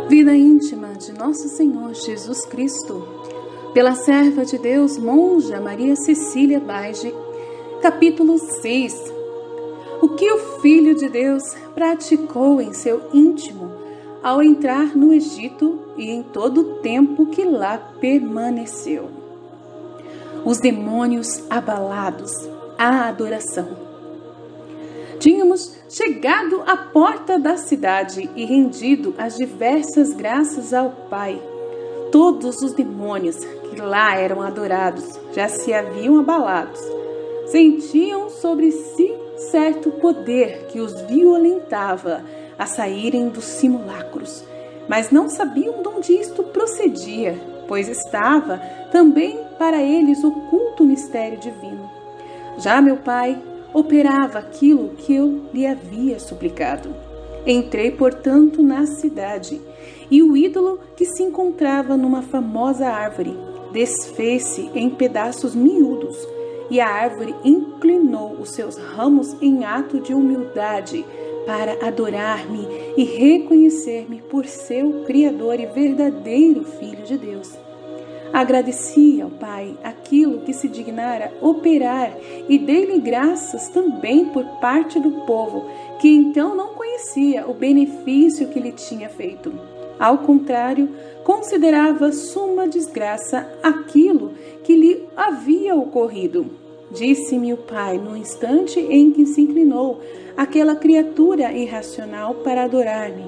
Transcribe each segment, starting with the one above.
Vida íntima de Nosso Senhor Jesus Cristo, pela serva de Deus, monja Maria Cecília Baige, capítulo 6. O que o Filho de Deus praticou em seu íntimo ao entrar no Egito e em todo o tempo que lá permaneceu. Os demônios abalados, a adoração. Tínhamos chegado à porta da cidade e rendido as diversas graças ao Pai. Todos os demônios que lá eram adorados já se haviam abalados. Sentiam sobre si certo poder que os violentava a saírem dos simulacros, mas não sabiam de onde isto procedia, pois estava também para eles oculto o mistério divino. Já meu Pai operava aquilo que eu lhe havia suplicado. Entrei, portanto, na cidade, e o ídolo que se encontrava numa famosa árvore desfez-se em pedaços miúdos, e a árvore inclinou os seus ramos em ato de humildade para adorar-me e reconhecer-me por seu Criador e verdadeiro Filho de Deus. Agradeci ao Pai aquilo que se dignara operar e dei-lhe graças também por parte do povo, que então não conhecia o benefício que lhe tinha feito. Ao contrário, considerava suma desgraça aquilo que lhe havia ocorrido. Disse-me o Pai no instante em que se inclinou aquela criatura irracional para adorar-me: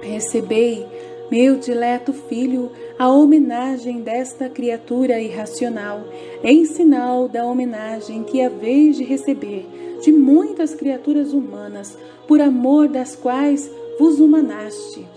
recebei, meu dileto filho, a homenagem desta criatura irracional, em sinal da homenagem que haveis de receber de muitas criaturas humanas, por amor das quais vos humanaste.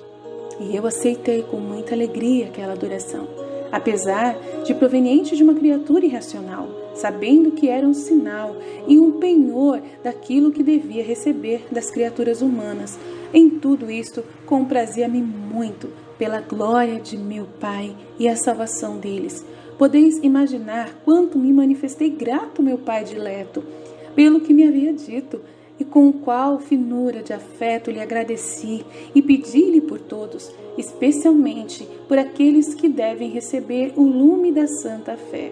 E eu aceitei com muita alegria aquela adoração, apesar de proveniente de uma criatura irracional, sabendo que era um sinal e um penhor daquilo que devia receber das criaturas humanas. Em tudo isto, comprazia-me muito pela glória de meu Pai e a salvação deles. Podeis imaginar quanto me manifestei grato, meu Pai dileto, pelo que me havia dito, e com qual finura de afeto lhe agradeci e pedi-lhe por todos, especialmente por aqueles que devem receber o lume da santa fé.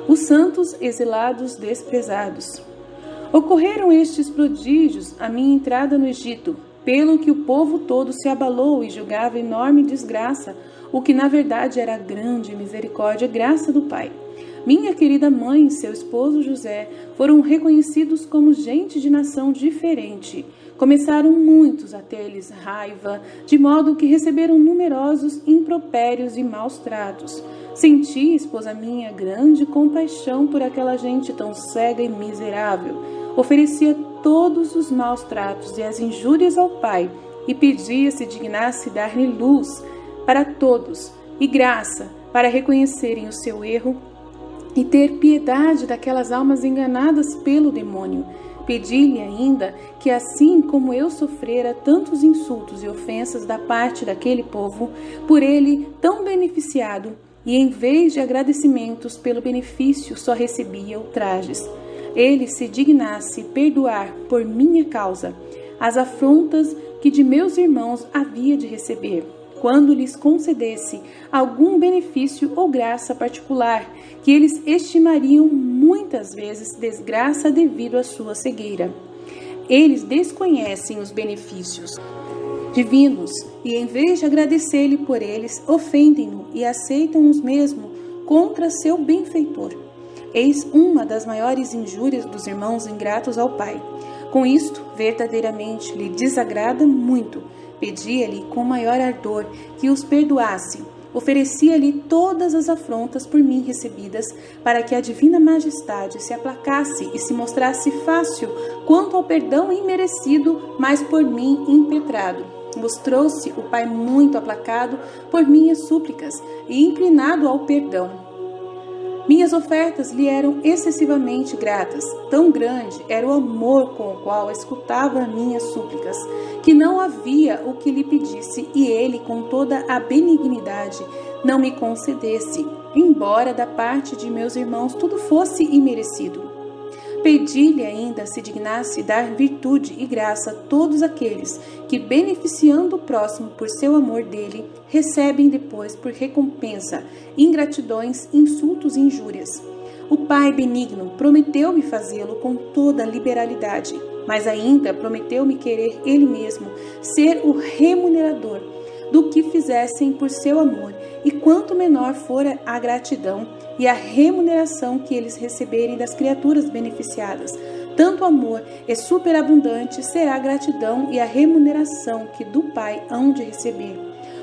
Os santos exilados desprezados. Ocorreram estes prodígios à minha entrada no Egito, pelo que o povo todo se abalou e julgava enorme desgraça, o que na verdade era grande misericórdia e graça do Pai. Minha querida mãe e seu esposo José foram reconhecidos como gente de nação diferente. Começaram muitos a ter-lhes raiva, de modo que receberam numerosos impropérios e maus tratos. Senti, esposa minha, grande compaixão por aquela gente tão cega e miserável. Oferecia todos os maus tratos e as injúrias ao Pai, e pedia se dignasse dar-lhe luz para todos e graça para reconhecerem o seu erro e ter piedade daquelas almas enganadas pelo demônio. Pedi-lhe ainda que, assim como eu sofrera tantos insultos e ofensas da parte daquele povo, por ele tão beneficiado, e em vez de agradecimentos pelo benefício só recebia ultrajes, ele se dignasse perdoar por minha causa as afrontas que de meus irmãos havia de receber, quando lhes concedesse algum benefício ou graça particular, que eles estimariam muitas vezes desgraça devido à sua cegueira. Eles desconhecem os benefícios divinos e, em vez de agradecer-lhe por eles, ofendem-no e aceitam os mesmos contra seu benfeitor. Eis uma das maiores injúrias dos irmãos ingratos ao Pai. Com isto, verdadeiramente lhe desagrada muito. Pedia-lhe com maior ardor que os perdoasse. Oferecia-lhe todas as afrontas por mim recebidas, para que a divina majestade se aplacasse e se mostrasse fácil quanto ao perdão imerecido, mas por mim impetrado. Mostrou-se o Pai muito aplacado por minhas súplicas e inclinado ao perdão. Minhas ofertas lhe eram excessivamente gratas. Tão grande era o amor com o qual escutava minhas súplicas, que não havia o que lhe pedisse e ele, com toda a benignidade, não me concedesse, embora da parte de meus irmãos tudo fosse imerecido. Pedi-lhe ainda se dignasse dar virtude e graça a todos aqueles que, beneficiando o próximo por seu amor dele, recebem depois por recompensa ingratidões, insultos e injúrias. O Pai benigno prometeu-me fazê-lo com toda a liberalidade, mas ainda prometeu-me querer ele mesmo ser o remunerador do que fizessem por seu amor, e quanto menor fora a gratidão e a remuneração que eles receberem das criaturas beneficiadas, tanto amor e superabundante será a gratidão e a remuneração que do Pai hão de receber.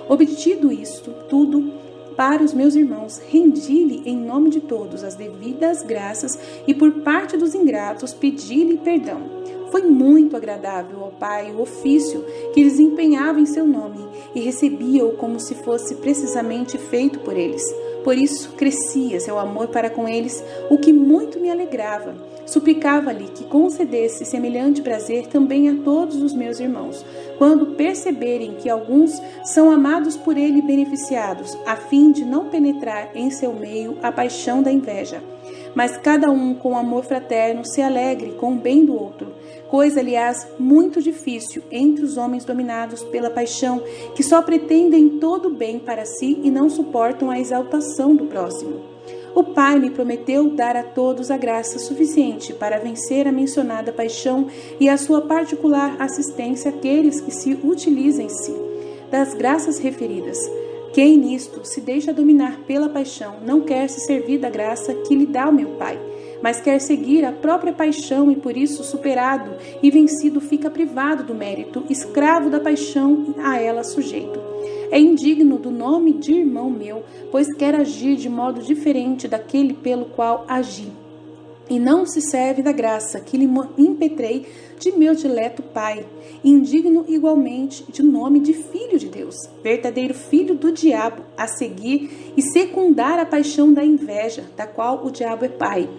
Obtido isto tudo, para os meus irmãos, rendi-lhe em nome de todos as devidas graças e por parte dos ingratos pedi-lhe perdão. Foi muito agradável ao Pai o ofício que desempenhava em seu nome e recebia-o como se fosse precisamente feito por eles. Por isso crescia seu amor para com eles, o que muito me alegrava. Suplicava-lhe que concedesse semelhante prazer também a todos os meus irmãos, quando perceberem que alguns são amados por ele e beneficiados, a fim de não penetrar em seu meio a paixão da inveja. Mas cada um com amor fraterno se alegre com o bem do outro, coisa, aliás, muito difícil entre os homens dominados pela paixão, que só pretendem todo o bem para si e não suportam a exaltação do próximo. O Pai me prometeu dar a todos a graça suficiente para vencer a mencionada paixão e a sua particular assistência àqueles que se utilizem-se das graças referidas. Quem nisto se deixa dominar pela paixão não quer se servir da graça que lhe dá o meu Pai, mas quer seguir a própria paixão e por isso superado e vencido fica privado do mérito, escravo da paixão a ela sujeito. É indigno do nome de irmão meu, pois quer agir de modo diferente daquele pelo qual agi, e não se serve da graça que lhe impetrei de meu dileto Pai, indigno igualmente de nome de Filho de Deus, verdadeiro filho do diabo, a seguir e secundar a paixão da inveja, da qual o diabo é pai,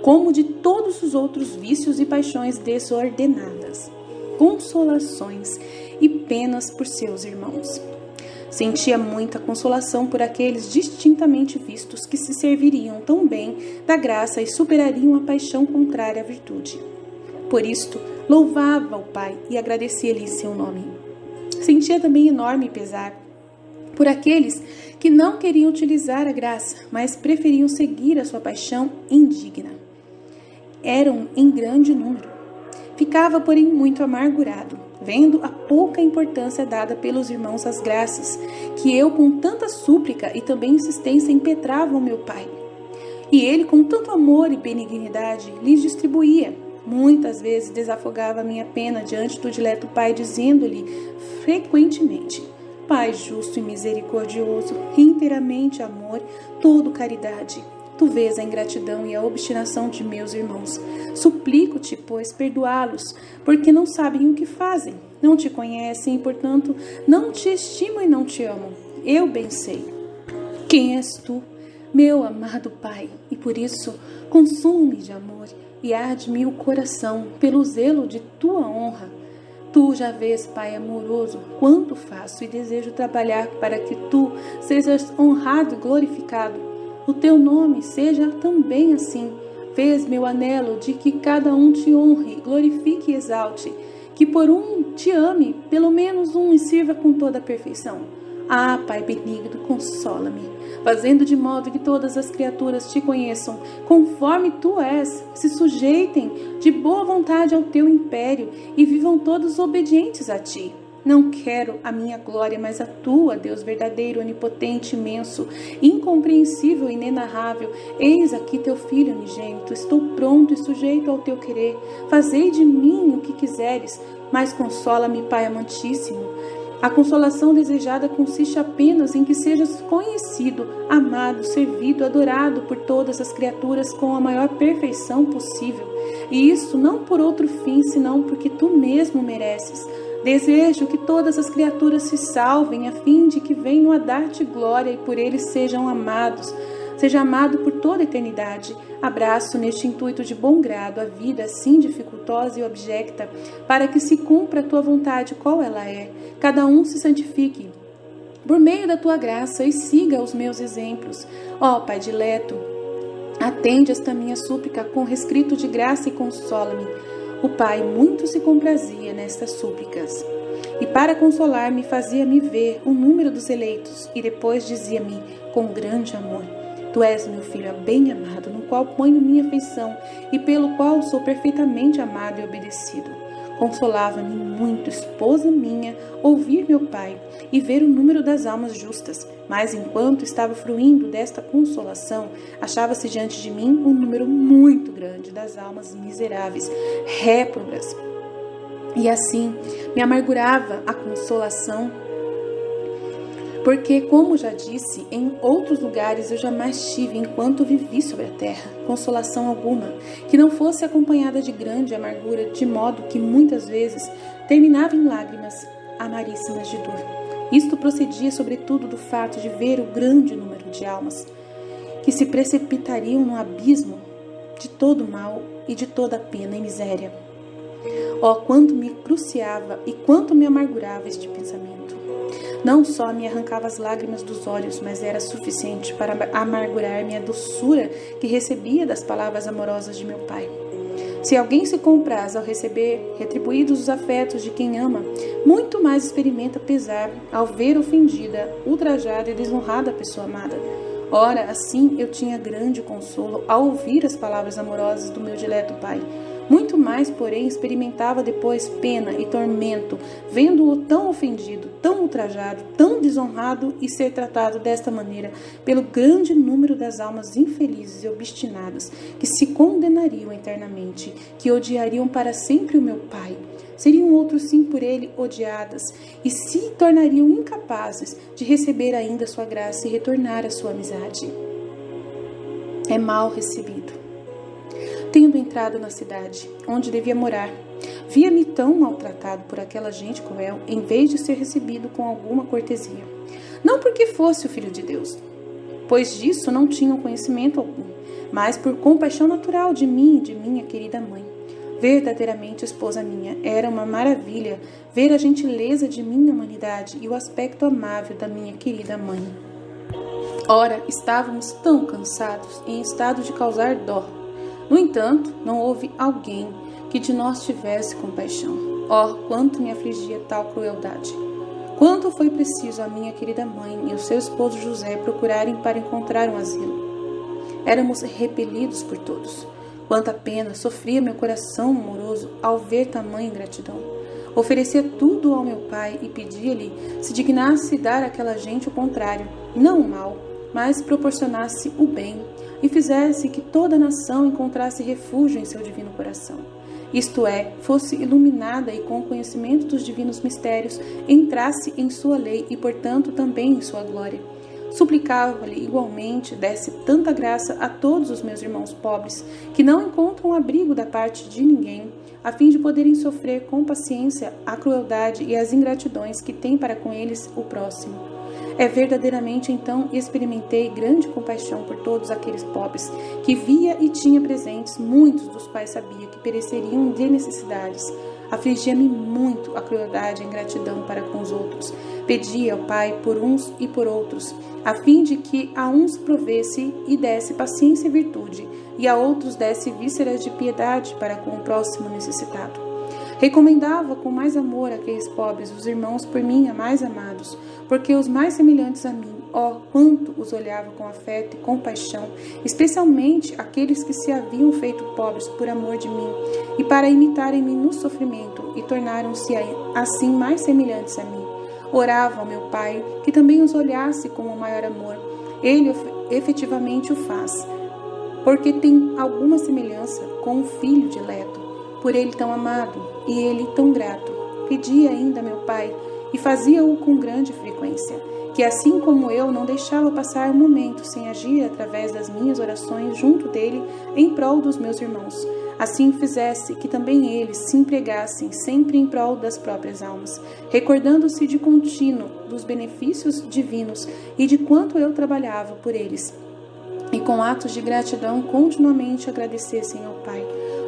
como de todos os outros vícios e paixões desordenadas, consolações e penas por seus irmãos. Sentia muita consolação por aqueles distintamente vistos que se serviriam tão bem da graça e superariam a paixão contrária à virtude. Por isto, louvava o Pai e agradecia-lhe seu nome. Sentia também enorme pesar por aqueles que não queriam utilizar a graça, mas preferiam seguir a sua paixão indigna. Eram em grande número. Ficava, porém, muito amargurado, vendo a pouca importância dada pelos irmãos às graças, que eu com tanta súplica e também insistência impetrava ao meu Pai. E ele, com tanto amor e benignidade, lhes distribuía. Muitas vezes desafogava a minha pena diante do dileto Pai, dizendo-lhe frequentemente: Pai justo e misericordioso, inteiramente amor, todo caridade, tu vês a ingratidão e a obstinação de meus irmãos. Suplico-te, pois, perdoá-los, porque não sabem o que fazem. Não te conhecem e, portanto, não te estimam e não te amam. Eu bem sei quem és tu, meu amado Pai, e por isso consumo-me de amor e arde-me o coração pelo zelo de tua honra. Tu já vês, Pai amoroso, quanto faço e desejo trabalhar para que tu sejas honrado e glorificado. O teu nome seja também assim. Vês meu anelo de que cada um te honre, glorifique e exalte, que por um te ame, pelo menos um, e sirva com toda a perfeição. Ah, Pai benigno, consola-me, fazendo de modo que todas as criaturas te conheçam, conforme tu és, se sujeitem de boa vontade ao teu império e vivam todos obedientes a ti. Não quero a minha glória, mas a tua, Deus verdadeiro, onipotente, imenso, incompreensível e inenarrável. Eis aqui teu Filho unigênito, estou pronto e sujeito ao teu querer. Fazei de mim o que quiseres, mas consola-me, Pai amantíssimo. A consolação desejada consiste apenas em que sejas conhecido, amado, servido, adorado por todas as criaturas com a maior perfeição possível. E isso não por outro fim, senão porque tu mesmo mereces. Desejo que todas as criaturas se salvem, a fim de que venham a dar-te glória e por eles sejam amados. Seja amado por toda a eternidade. Abraço neste intuito de bom grado a vida assim dificultosa e objecta, para que se cumpra a tua vontade, qual ela é. Cada um se santifique por meio da tua graça e siga os meus exemplos. Ó Pai dileto, Atende esta minha súplica com rescrito de graça e consola-me. O Pai muito se comprazia nestas súplicas. E para consolar-me, fazia-me ver o número dos eleitos, e depois dizia-me com grande amor: Tu és meu filho bem amado, no qual ponho minha afeição, e pelo qual sou perfeitamente amado e obedecido. Consolava-me muito, esposa minha, ouvir meu Pai e ver o número das almas justas. Mas enquanto estava fruindo desta consolação, achava-se diante de mim um número muito grande das almas miseráveis, réprobas. E assim me amargurava a consolação, porque, como já disse, em outros lugares eu jamais tive, enquanto vivi sobre a terra, consolação alguma, que não fosse acompanhada de grande amargura, de modo que muitas vezes terminava em lágrimas amaríssimas de dor. Isto procedia sobretudo do fato de ver o grande número de almas que se precipitariam no abismo de todo mal e de toda pena e miséria. Oh, quanto me cruciava e quanto me amargurava este pensamento! Não só me arrancava as lágrimas dos olhos, mas era suficiente para amargurar-me a doçura que recebia das palavras amorosas de meu Pai. Se alguém se compraz ao receber retribuídos os afetos de quem ama, muito mais experimenta pesar ao ver ofendida, ultrajada e desonrada a pessoa amada. Ora, assim eu tinha grande consolo ao ouvir as palavras amorosas do meu dileto Pai. Muito mais, porém, experimentava depois pena e tormento, vendo-o tão ofendido, tão ultrajado, tão desonrado e ser tratado desta maneira pelo grande número das almas infelizes e obstinadas que se condenariam eternamente, que odiariam para sempre o meu Pai. Seriam outros sim por ele odiadas e se tornariam incapazes de receber ainda sua graça e retornar à sua amizade. É mal recebido. Tendo entrado na cidade, onde devia morar, via-me tão maltratado por aquela gente cruel, em vez de ser recebido com alguma cortesia. Não porque fosse o Filho de Deus, pois disso não tinham conhecimento algum, mas por compaixão natural de mim e de minha querida mãe. Verdadeiramente, esposa minha, era uma maravilha ver a gentileza de minha humanidade e o aspecto amável da minha querida mãe. Ora, estávamos tão cansados, em estado de causar dó. No entanto, não houve alguém que de nós tivesse compaixão. Oh, quanto me afligia tal crueldade! Quanto foi preciso a minha querida mãe e o seu esposo José procurarem para encontrar um asilo. Éramos repelidos por todos. Quanta pena sofria meu coração amoroso ao ver tamanha ingratidão. Oferecia tudo ao meu pai e pedia-lhe se dignasse dar àquela gente o contrário, não o mal, mas proporcionasse o bem, e fizesse que toda a nação encontrasse refúgio em seu divino coração. Isto é, fosse iluminada e com o conhecimento dos divinos mistérios, entrasse em sua lei e, portanto, também em sua glória. Suplicava-lhe igualmente desse tanta graça a todos os meus irmãos pobres, que não encontram abrigo da parte de ninguém, a fim de poderem sofrer com paciência a crueldade e as ingratidões que tem para com eles o próximo. Verdadeiramente, então, experimentei grande compaixão por todos aqueles pobres, que via e tinha presentes, muitos dos quais sabia que pereceriam de necessidades. Afligia-me muito a crueldade e a ingratidão para com os outros. Pedia ao Pai por uns e por outros, a fim de que a uns provesse e desse paciência e virtude, e a outros desse vísceras de piedade para com o próximo necessitado. Recomendava com mais amor àqueles pobres, os irmãos por mim mais amados, porque os mais semelhantes a mim, oh, quanto os olhava com afeto e compaixão, especialmente aqueles que se haviam feito pobres por amor de mim, e para imitarem-me no sofrimento, e tornaram-se assim mais semelhantes a mim. Orava ao meu Pai que também os olhasse com o maior amor. Ele efetivamente o faz, porque tem alguma semelhança com o Filho dileto, por ele tão amado e ele tão grato. Pedia ainda a meu Pai, e fazia-o com grande frequência, que assim como eu não deixava passar um momento sem agir através das minhas orações junto dele em prol dos meus irmãos, assim fizesse que também eles se empregassem sempre em prol das próprias almas, recordando-se de contínuo dos benefícios divinos e de quanto eu trabalhava por eles, e com atos de gratidão continuamente agradecessem ao Pai.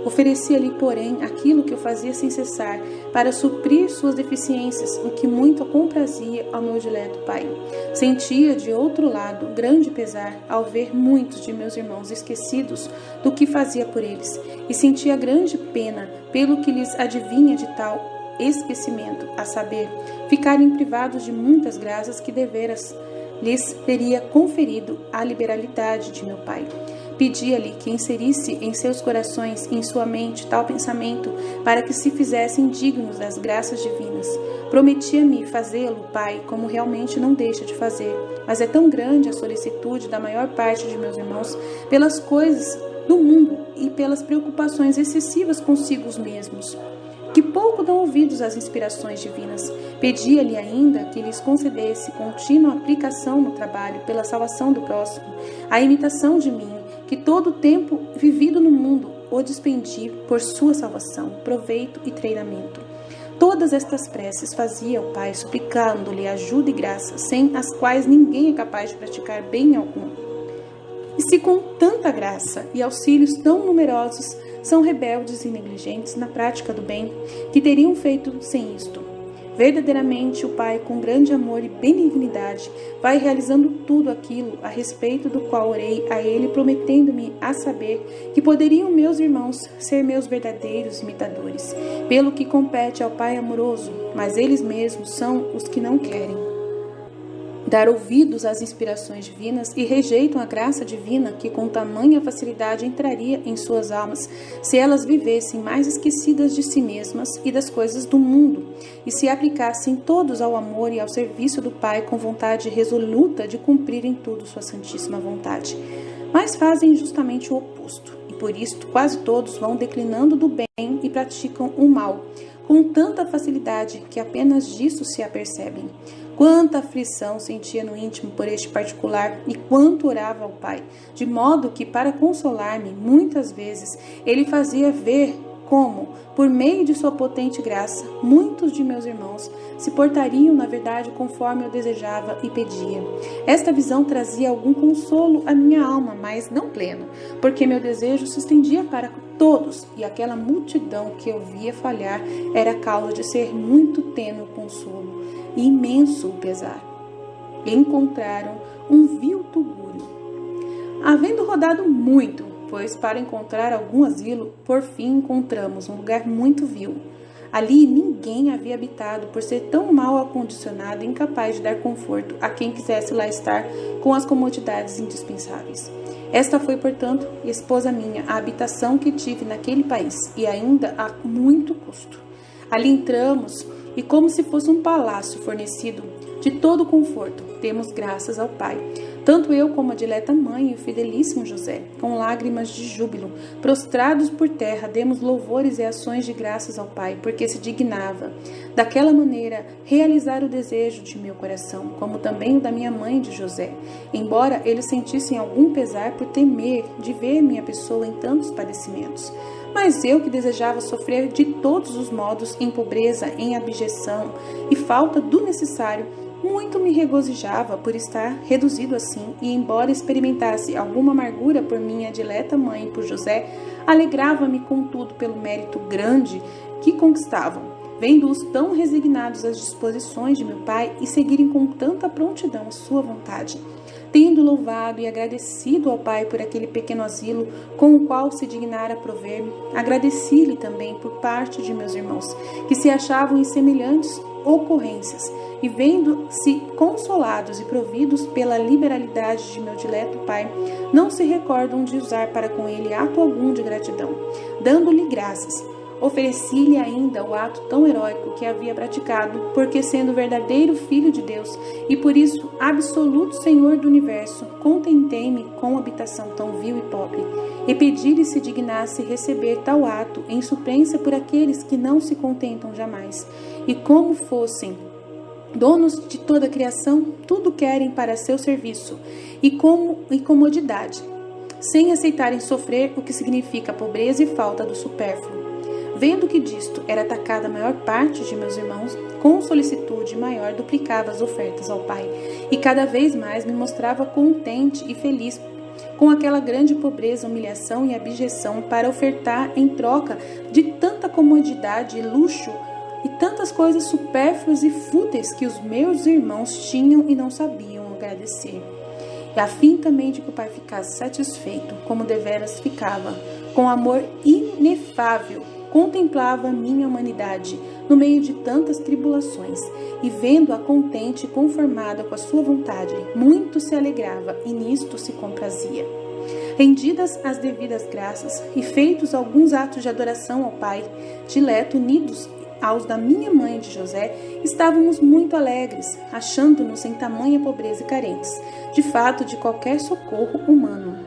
Oferecia-lhe, porém, aquilo que eu fazia sem cessar, para suprir suas deficiências, o que muito comprazia ao meu dileto pai. Sentia, de outro lado, grande pesar ao ver muitos de meus irmãos esquecidos do que fazia por eles, e sentia grande pena pelo que lhes advinha de tal esquecimento, a saber, ficarem privados de muitas graças que deveras lhes teria conferido a liberalidade de meu pai. Pedia-lhe que inserisse em seus corações e em sua mente tal pensamento para que se fizessem dignos das graças divinas. Prometia-me fazê-lo, pai, como realmente não deixa de fazer, mas é tão grande a solicitude da maior parte de meus irmãos pelas coisas do mundo e pelas preocupações excessivas consigo mesmos, que pouco dão ouvidos às inspirações divinas. Pedia-lhe ainda que lhes concedesse contínua aplicação no trabalho pela salvação do próximo, a imitação de mim, que todo o tempo vivido no mundo o despendi por sua salvação, proveito e treinamento. Todas estas preces fazia o Pai, suplicando-lhe ajuda e graça, sem as quais ninguém é capaz de praticar bem algum. E se com tanta graça e auxílios tão numerosos são rebeldes e negligentes na prática do bem, que teriam feito sem isto? Verdadeiramente, o Pai, com grande amor e benignidade, vai realizando tudo aquilo a respeito do qual orei a Ele, prometendo-me a saber que poderiam meus irmãos ser meus verdadeiros imitadores, pelo que compete ao Pai amoroso, mas eles mesmos são os que não querem dar ouvidos às inspirações divinas e rejeitam a graça divina que com tamanha facilidade entraria em suas almas se elas vivessem mais esquecidas de si mesmas e das coisas do mundo e se aplicassem todos ao amor e ao serviço do Pai com vontade resoluta de cumprir em tudo sua santíssima vontade. Mas fazem justamente o oposto e por isto quase todos vão declinando do bem e praticam o mal com tanta facilidade que apenas disso se apercebem. Quanta aflição sentia no íntimo por este particular e quanto orava ao Pai, de modo que, para consolar-me, muitas vezes ele fazia ver como, por meio de sua potente graça, muitos de meus irmãos se portariam, na verdade, conforme eu desejava e pedia. Esta visão trazia algum consolo à minha alma, mas não pleno, porque meu desejo se estendia para todos, e aquela multidão que eu via falhar era causa de ser muito tênue o consolo e imenso o pesar. Encontraram um vil tugúrio. Havendo rodado muito, pois para encontrar algum asilo, por fim encontramos um lugar muito vil. Ali ninguém havia habitado por ser tão mal acondicionado e incapaz de dar conforto a quem quisesse lá estar com as comodidades indispensáveis. Esta foi, portanto, esposa minha, a habitação que tive naquele país, e ainda a muito custo. Ali entramos, e como se fosse um palácio fornecido de todo conforto, demos graças ao Pai. Tanto eu como a dileta mãe e o fidelíssimo José, com lágrimas de júbilo, prostrados por terra, demos louvores e ações de graças ao Pai, porque se dignava, daquela maneira, realizar o desejo de meu coração, como também o da minha mãe e de José, embora eles sentissem algum pesar por temer de ver minha pessoa em tantos padecimentos. Mas eu, que desejava sofrer de todos os modos, em pobreza, em abjeção e falta do necessário, muito me regozijava por estar reduzido assim, e embora experimentasse alguma amargura por minha dileta mãe e por José, alegrava-me contudo pelo mérito grande que conquistavam, vendo-os tão resignados às disposições de meu pai e seguirem com tanta prontidão a sua vontade. Tendo louvado e agradecido ao Pai por aquele pequeno asilo com o qual se dignara prover-me, agradeci-lhe também por parte de meus irmãos, que se achavam em semelhantes ocorrências, e vendo-se consolados e providos pela liberalidade de meu dileto Pai, não se recordam de usar para com ele ato algum de gratidão, dando-lhe graças. Ofereci-lhe ainda o ato tão heróico que havia praticado, porque sendo verdadeiro Filho de Deus e por isso absoluto Senhor do Universo, contentei-me com habitação tão vil e pobre, e pedi-lhe se dignasse receber tal ato em suplência por aqueles que não se contentam jamais, e como fossem donos de toda a criação, tudo querem para seu serviço e comodidade, sem aceitarem sofrer o que significa pobreza e falta do supérfluo. Vendo que disto era atacada a maior parte de meus irmãos, com solicitude maior duplicava as ofertas ao Pai, e cada vez mais me mostrava contente e feliz com aquela grande pobreza, humilhação e abjeção para ofertar em troca de tanta comodidade e luxo e tantas coisas supérfluas e fúteis que os meus irmãos tinham e não sabiam agradecer. E a fim também de que o pai ficasse satisfeito, como deveras ficava, com amor inefável, contemplava a minha humanidade no meio de tantas tribulações, e vendo-a contente e conformada com a sua vontade, muito se alegrava e nisto se comprazia. Rendidas as devidas graças e feitos alguns atos de adoração ao Pai, dileto unidos aos da minha mãe e de José, estávamos muito alegres, achando-nos em tamanha pobreza e carentes, de fato, de qualquer socorro humano.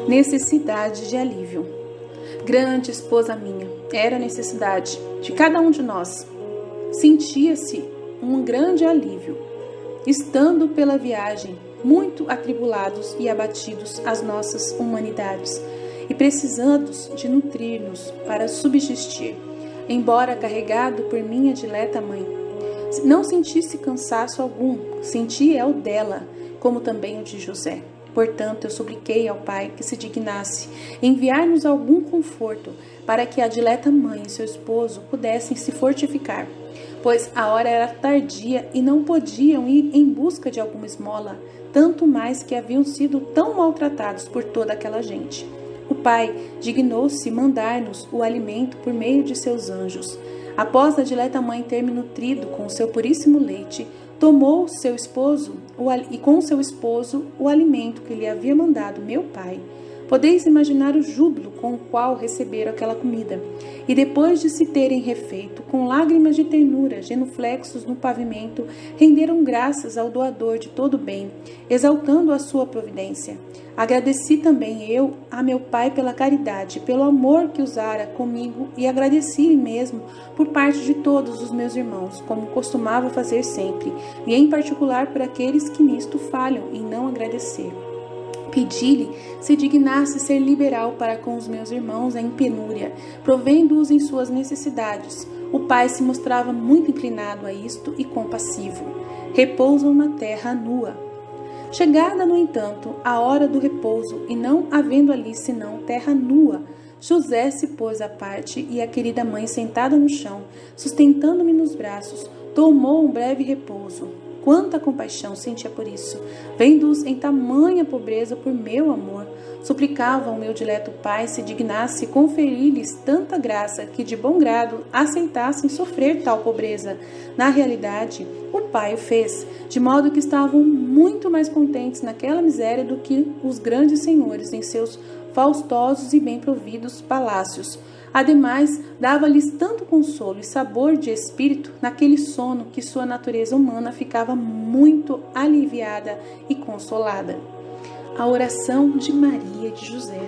Necessidade de alívio. Grande esposa minha, era a necessidade de cada um de nós. Sentia-se um grande alívio, estando pela viagem muito atribulados e abatidos as nossas humanidades, e precisados de nutrir-nos para subsistir, embora carregado por minha dileta mãe. Não sentisse cansaço algum, sentia o dela, como também o de José. Portanto, eu supliquei ao Pai que se dignasse enviar-nos algum conforto, para que a dileta mãe e seu esposo pudessem se fortificar, pois a hora era tardia e não podiam ir em busca de alguma esmola, tanto mais que haviam sido tão maltratados por toda aquela gente. O Pai dignou-se mandar-nos o alimento por meio de seus anjos. Após a dileta mãe ter me nutrido com o seu puríssimo leite, tomou seu esposo e com seu esposo o alimento que lhe havia mandado meu pai. Podeis imaginar o júbilo com o qual receberam aquela comida. E depois de se terem refeito, com lágrimas de ternura, genuflexos no pavimento, renderam graças ao doador de todo o bem, exaltando a sua providência. Agradeci também eu a meu pai pela caridade, pelo amor que usara comigo, e agradeci-lhe mesmo por parte de todos os meus irmãos, como costumava fazer sempre, e em particular por aqueles que nisto falham em não agradecer. Pedi-lhe se dignasse ser liberal para com os meus irmãos em penúria, provendo-os em suas necessidades. O pai se mostrava muito inclinado a isto e compassivo. Repousam na terra nua. Chegada, no entanto, a hora do repouso, e não havendo ali senão terra nua, José se pôs à parte e a querida mãe, sentada no chão, sustentando-me nos braços, tomou um breve repouso. Quanta compaixão sentia por isso, vendo-os em tamanha pobreza por meu amor. Suplicava ao meu dileto pai se dignasse conferir-lhes tanta graça que de bom grado aceitassem sofrer tal pobreza. Na realidade, o pai o fez, de modo que estavam muito mais contentes naquela miséria do que os grandes senhores em seus faustosos e bem providos palácios. Ademais, dava-lhes tanto consolo e sabor de espírito naquele sono que sua natureza humana ficava muito aliviada e consolada. A oração de Maria e de José.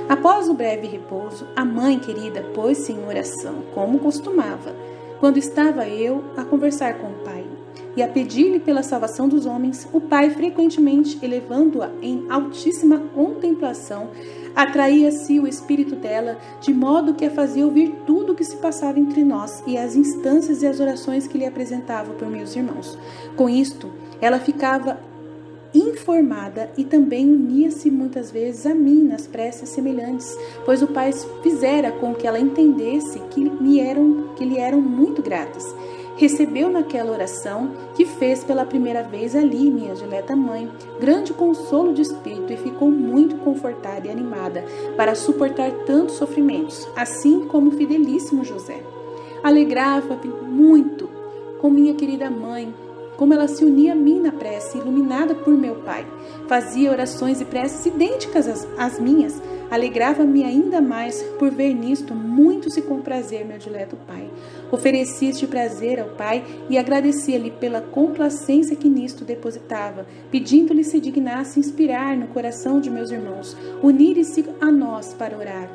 Após o breve repouso, a mãe querida pôs-se em oração, como costumava, quando estava eu a conversar com o pai, e a pedir-lhe pela salvação dos homens. O pai, frequentemente elevando-a em altíssima contemplação, atraía-se o espírito dela, de modo que a fazia ouvir tudo o que se passava entre nós e as instâncias e as orações que lhe apresentava por meus irmãos. Com isto, ela ficava informada e também unia-se muitas vezes a mim nas preces semelhantes, pois o pai fizera com que ela entendesse que lhe eram muito gratas. Recebeu naquela oração, que fez pela primeira vez ali, minha dileta mãe, grande consolo de espírito, e ficou muito confortada e animada para suportar tantos sofrimentos, assim como o fidelíssimo José. Alegrava-me muito com minha querida mãe, como ela se unia a mim na prece, iluminada por meu pai. Fazia orações e preces idênticas às minhas. Alegrava-me ainda mais por ver nisto muito se comprazer meu dileto pai. Oferecia este prazer ao pai e agradecia-lhe pela complacência que nisto depositava, pedindo-lhe se dignasse inspirar no coração de meus irmãos, unirem-se a nós para orar.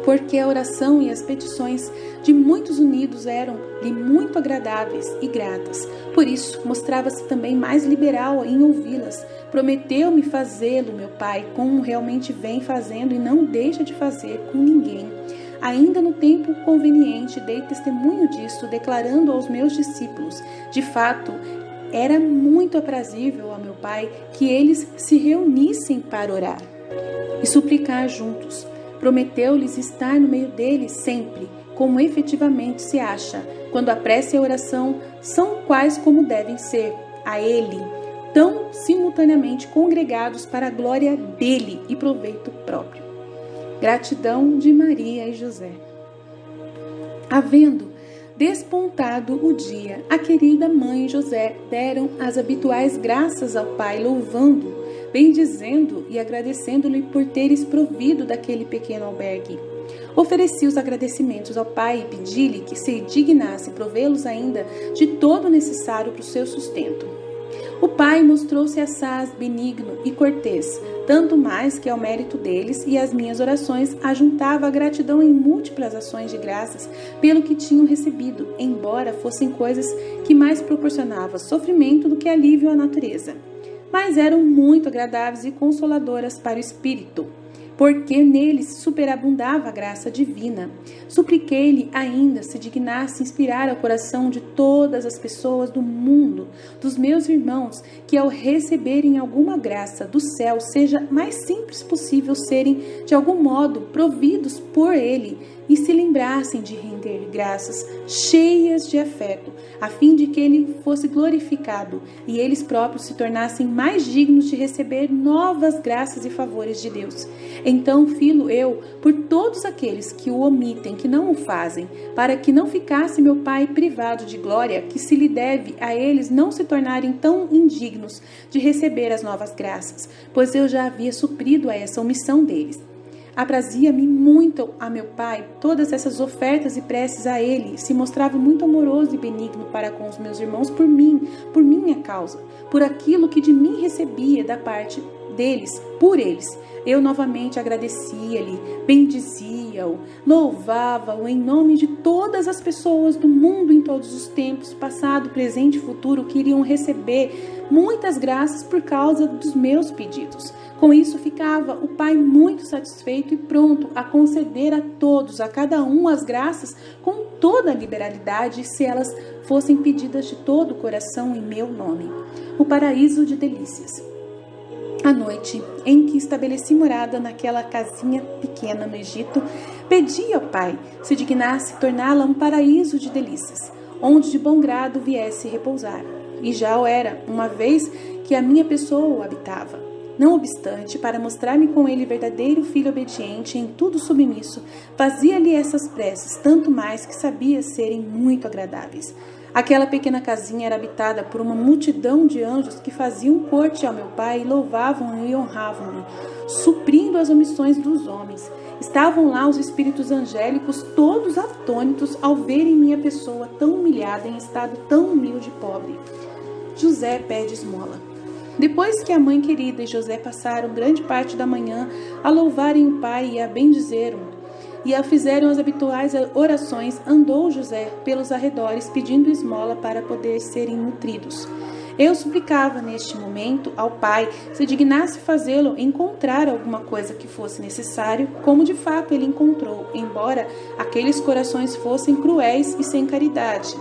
Porque a oração e as petições de muitos unidos eram-lhe muito agradáveis e gratas. Por isso, mostrava-se também mais liberal em ouvi-las. Prometeu-me fazê-lo, meu pai, como realmente vem fazendo e não deixa de fazer com ninguém. Ainda no tempo conveniente, dei testemunho disto, declarando aos meus discípulos: de fato, era muito aprazível ao meu pai que eles se reunissem para orar e suplicar juntos. Prometeu-lhes estar no meio deles sempre, como efetivamente se acha, quando a prece e a oração são quais como devem ser, a ele, tão simultaneamente congregados para a glória dele e proveito próprio. Gratidão de Maria e José. Havendo despontado o dia, a querida mãe e José deram as habituais graças ao Pai, louvando, bendizendo e agradecendo-lhe por teres provido daquele pequeno albergue. Ofereci os agradecimentos ao Pai e pedi-lhe que se dignasse provê-los ainda de todo o necessário para o seu sustento. O Pai mostrou-se assaz, benigno e cortês, tanto mais que ao mérito deles e às minhas orações ajuntava a gratidão em múltiplas ações de graças pelo que tinham recebido, embora fossem coisas que mais proporcionavam sofrimento do que alívio à natureza. Mas eram muito agradáveis e consoladoras para o espírito, porque neles superabundava a graça divina. Supliquei-lhe ainda se dignasse inspirar ao coração de todas as pessoas do mundo, dos meus irmãos, que ao receberem alguma graça do céu, seja mais simples possível serem, de algum modo, providos por ele, e se lembrassem de render graças cheias de afeto, a fim de que ele fosse glorificado e eles próprios se tornassem mais dignos de receber novas graças e favores de Deus. Então filo eu por todos aqueles que o omitem, que não o fazem, para que não ficasse meu Pai privado de glória, que se lhe deve a eles não se tornarem tão indignos de receber as novas graças, pois eu já havia suprido a essa omissão deles. Aprazia-me muito a meu Pai todas essas ofertas e preces a ele, se mostrava muito amoroso e benigno para com os meus irmãos por mim, por minha causa, por aquilo que de mim recebia da parte deles, por eles. Eu novamente agradecia-lhe, bendizia-o, louvava-o em nome de todas as pessoas do mundo em todos os tempos, passado, presente e futuro, que iriam receber muitas graças por causa dos meus pedidos. Com isso ficava o Pai muito satisfeito e pronto a conceder a todos, a cada um, as graças com toda a liberalidade, se elas fossem pedidas de todo o coração em meu nome. O paraíso de delícias. À noite, em que estabeleci morada naquela casinha pequena no Egito, pedi ao Pai se dignasse torná-la um paraíso de delícias, onde de bom grado viesse repousar. E já o era, uma vez que a minha pessoa o habitava. Não obstante, para mostrar-me com ele verdadeiro filho obediente, em tudo submisso, fazia-lhe essas preces, tanto mais que sabia serem muito agradáveis. Aquela pequena casinha era habitada por uma multidão de anjos que faziam corte ao meu Pai e louvavam e honravam-me, suprindo as omissões dos homens. Estavam lá os espíritos angélicos, todos atônitos ao verem minha pessoa tão humilhada em estado tão humilde e pobre. José pede esmola. Depois que a mãe querida e José passaram grande parte da manhã a louvarem o Pai e a bendizeram, e a fizeram as habituais orações, andou José pelos arredores pedindo esmola para poder serem nutridos. Eu suplicava neste momento ao Pai se dignasse fazê-lo encontrar alguma coisa que fosse necessário, como de fato ele encontrou, embora aqueles corações fossem cruéis e sem caridade.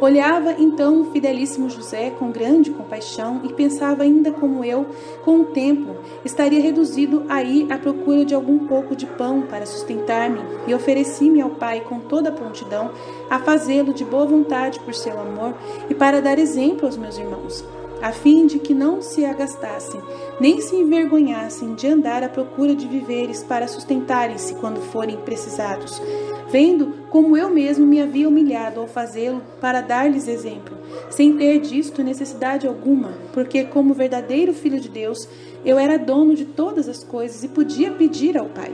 Olhava então o fidelíssimo José com grande compaixão e pensava ainda como eu, com o tempo, estaria reduzido a ir à procura de algum pouco de pão para sustentar-me, e ofereci-me ao Pai com toda a prontidão a fazê-lo de boa vontade por seu amor e para dar exemplo aos meus irmãos, a fim de que não se agastassem, nem se envergonhassem de andar à procura de víveres para sustentarem-se quando forem precisados, vendo como eu mesmo me havia humilhado ao fazê-lo para dar-lhes exemplo, sem ter disto necessidade alguma, porque como verdadeiro filho de Deus, eu era dono de todas as coisas e podia pedir ao Pai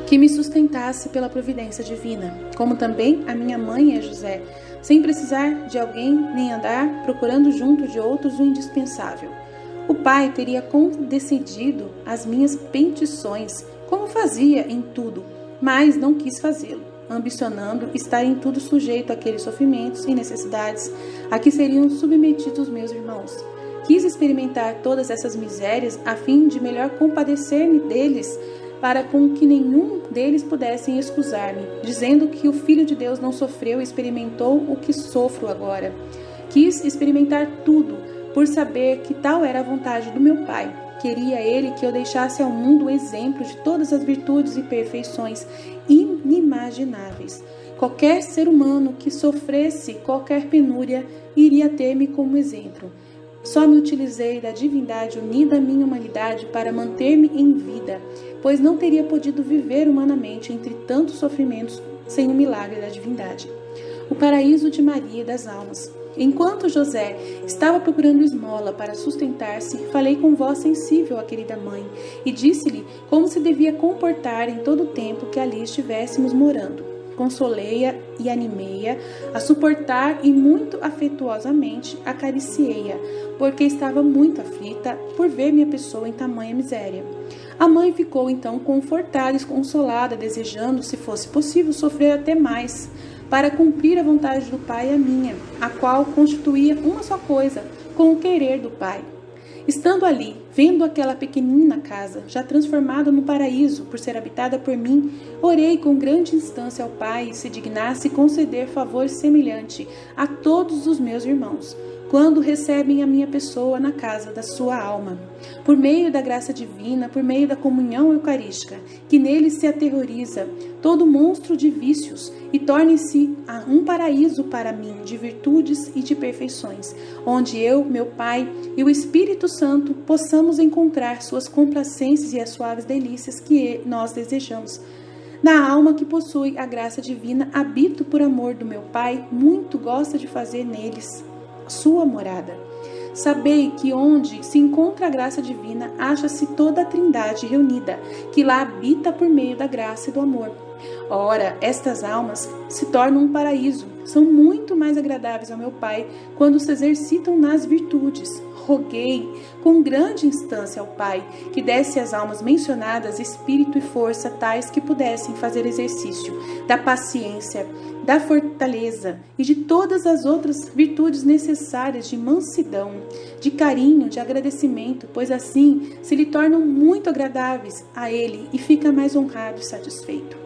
que me sustentasse pela providência divina, como também a minha mãe e a José, sem precisar de alguém nem andar procurando junto de outros o indispensável. O Pai teria concedido as minhas petições, como fazia em tudo, mas não quis fazê-lo, ambicionando estar em tudo sujeito àqueles sofrimentos e necessidades a que seriam submetidos meus irmãos. Quis experimentar todas essas misérias a fim de melhor compadecer-me deles, para com que nenhum deles pudessem excusar-me, dizendo que o Filho de Deus não sofreu e experimentou o que sofro agora. Quis experimentar tudo, por saber que tal era a vontade do meu Pai. Queria Ele que eu deixasse ao mundo o exemplo de todas as virtudes e perfeições inimagináveis. Qualquer ser humano que sofresse qualquer penúria iria ter-me como exemplo. Só me utilizei da divindade unida à minha humanidade para manter-me em vida, pois não teria podido viver humanamente entre tantos sofrimentos sem o milagre da divindade. O paraíso de Maria e das almas. Enquanto José estava procurando esmola para sustentar-se, falei com voz sensível à querida mãe e disse-lhe como se devia comportar em todo o tempo que ali estivéssemos morando. Consolei-a e animei-a a suportar e muito afetuosamente acariciei-a, porque estava muito aflita por ver minha pessoa em tamanha miséria. A mãe ficou então confortada e consolada, desejando, se fosse possível, sofrer até mais, para cumprir a vontade do Pai e a minha, a qual constituía uma só coisa, com o querer do Pai. Estando ali, vendo aquela pequenina casa, já transformada no paraíso por ser habitada por mim, orei com grande instância ao Pai se dignasse conceder favor semelhante a todos os meus irmãos, quando recebem a minha pessoa na casa da sua alma, por meio da graça divina, por meio da comunhão eucarística, que nele se aterroriza todo monstro de vícios e torne-se um paraíso para mim de virtudes e de perfeições, onde eu, meu Pai e o Espírito Santo possamos encontrar suas complacências e as suaves delícias que nós desejamos. Na alma que possui a graça divina, habito por amor do meu Pai, muito gosta de fazer neles sua morada. Sabei que onde se encontra a graça divina, acha-se toda a Trindade reunida, que lá habita por meio da graça e do amor. Ora, estas almas se tornam um paraíso, são muito mais agradáveis ao meu Pai quando se exercitam nas virtudes. Roguei com grande instância ao Pai que desse às almas mencionadas espírito e força tais que pudessem fazer exercício da paciência, da fortaleza e de todas as outras virtudes necessárias de mansidão, de carinho, de agradecimento, pois assim se lhe tornam muito agradáveis a Ele e fica mais honrado e satisfeito.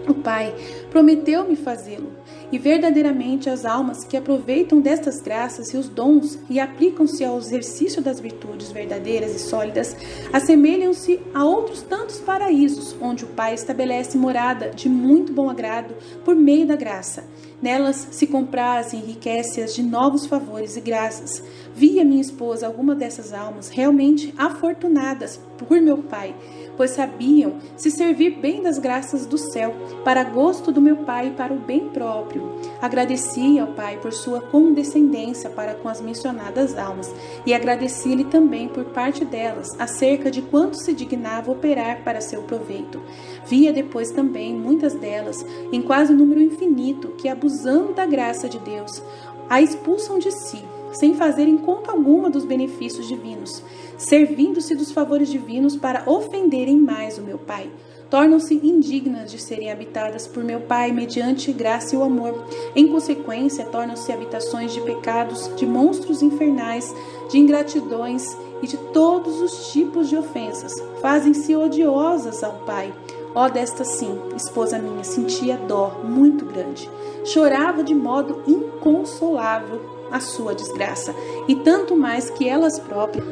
O Pai prometeu-me fazê-lo, e verdadeiramente as almas que aproveitam destas graças e os dons e aplicam-se ao exercício das virtudes verdadeiras e sólidas, assemelham-se a outros tantos paraísos, onde o Pai estabelece morada de muito bom agrado por meio da graça. Nelas se compraz e enriquece-as de novos favores e graças. Vi a minha esposa alguma dessas almas realmente afortunadas por meu Pai, pois sabiam se servir bem das graças do céu, para gosto do meu Pai e para o bem próprio. Agradeci ao Pai por sua condescendência para com as mencionadas almas, e agradeci-lhe também por parte delas, acerca de quanto se dignava operar para seu proveito. Via depois também muitas delas, em quase número infinito, que abusando da graça de Deus, a expulsam de si, sem fazerem conta alguma dos benefícios divinos, servindo-se dos favores divinos para ofenderem mais o meu Pai. Tornam-se indignas de serem habitadas por meu Pai mediante graça e o amor. Em consequência, tornam-se habitações de pecados, de monstros infernais, de ingratidões e de todos os tipos de ofensas. Fazem-se odiosas ao Pai. Ó, desta sim, esposa minha, sentia dó muito grande. Chorava de modo inconsolável a sua desgraça, e tanto mais que elas próprias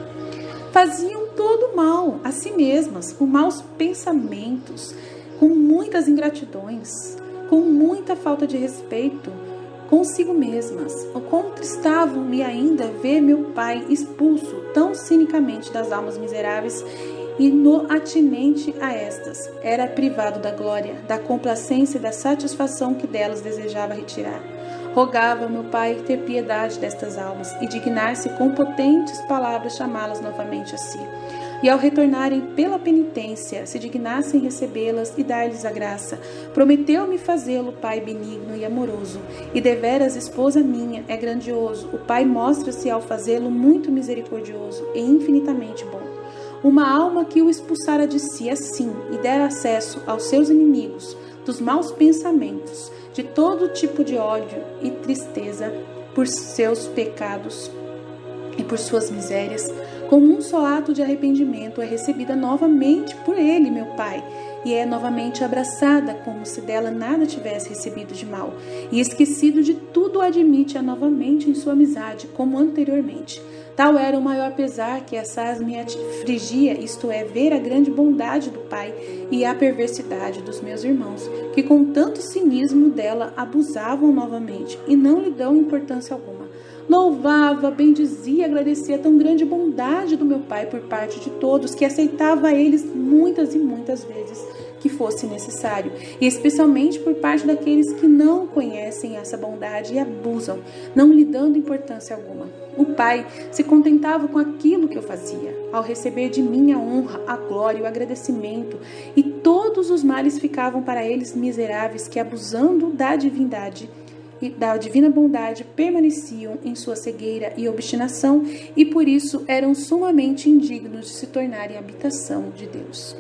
faziam todo mal a si mesmas, com maus pensamentos, com muitas ingratidões, com muita falta de respeito consigo mesmas. Contristavam-me ainda ver meu Pai expulso tão cinicamente das almas miseráveis, e no atinente a estas, era privado da glória, da complacência e da satisfação que delas desejava retirar. Rogava ao meu Pai ter piedade destas almas e dignar-se com potentes palavras chamá-las novamente a si. E ao retornarem pela penitência, se dignassem recebê-las e dar-lhes a graça. Prometeu-me fazê-lo, Pai benigno e amoroso, e deveras, esposa minha, é grandioso. O Pai mostra-se ao fazê-lo muito misericordioso e infinitamente bom. Uma alma que o expulsara de si assim e dera acesso aos seus inimigos, dos maus pensamentos, de todo tipo de ódio e tristeza por seus pecados e por suas misérias, com um só ato de arrependimento é recebida novamente por ele, meu Pai, e é novamente abraçada como se dela nada tivesse recebido de mal, e esquecido de tudo admite-a novamente em sua amizade, como anteriormente. Tal era o maior pesar que assaz me afligia, isto é, ver a grande bondade do Pai e a perversidade dos meus irmãos, que com tanto cinismo dela abusavam novamente e não lhe dão importância alguma. Louvava, bendizia, agradecia a tão grande bondade do meu Pai por parte de todos, que aceitava a eles muitas e muitas vezes que fosse necessário, e especialmente por parte daqueles que não conhecem essa bondade e abusam, não lhe dando importância alguma. O Pai se contentava com aquilo que eu fazia, ao receber de mim a honra, a glória e o agradecimento, e todos os males ficavam para eles miseráveis que, abusando da divindade e da divina bondade, permaneciam em sua cegueira e obstinação, e por isso eram sumamente indignos de se tornarem habitação de Deus.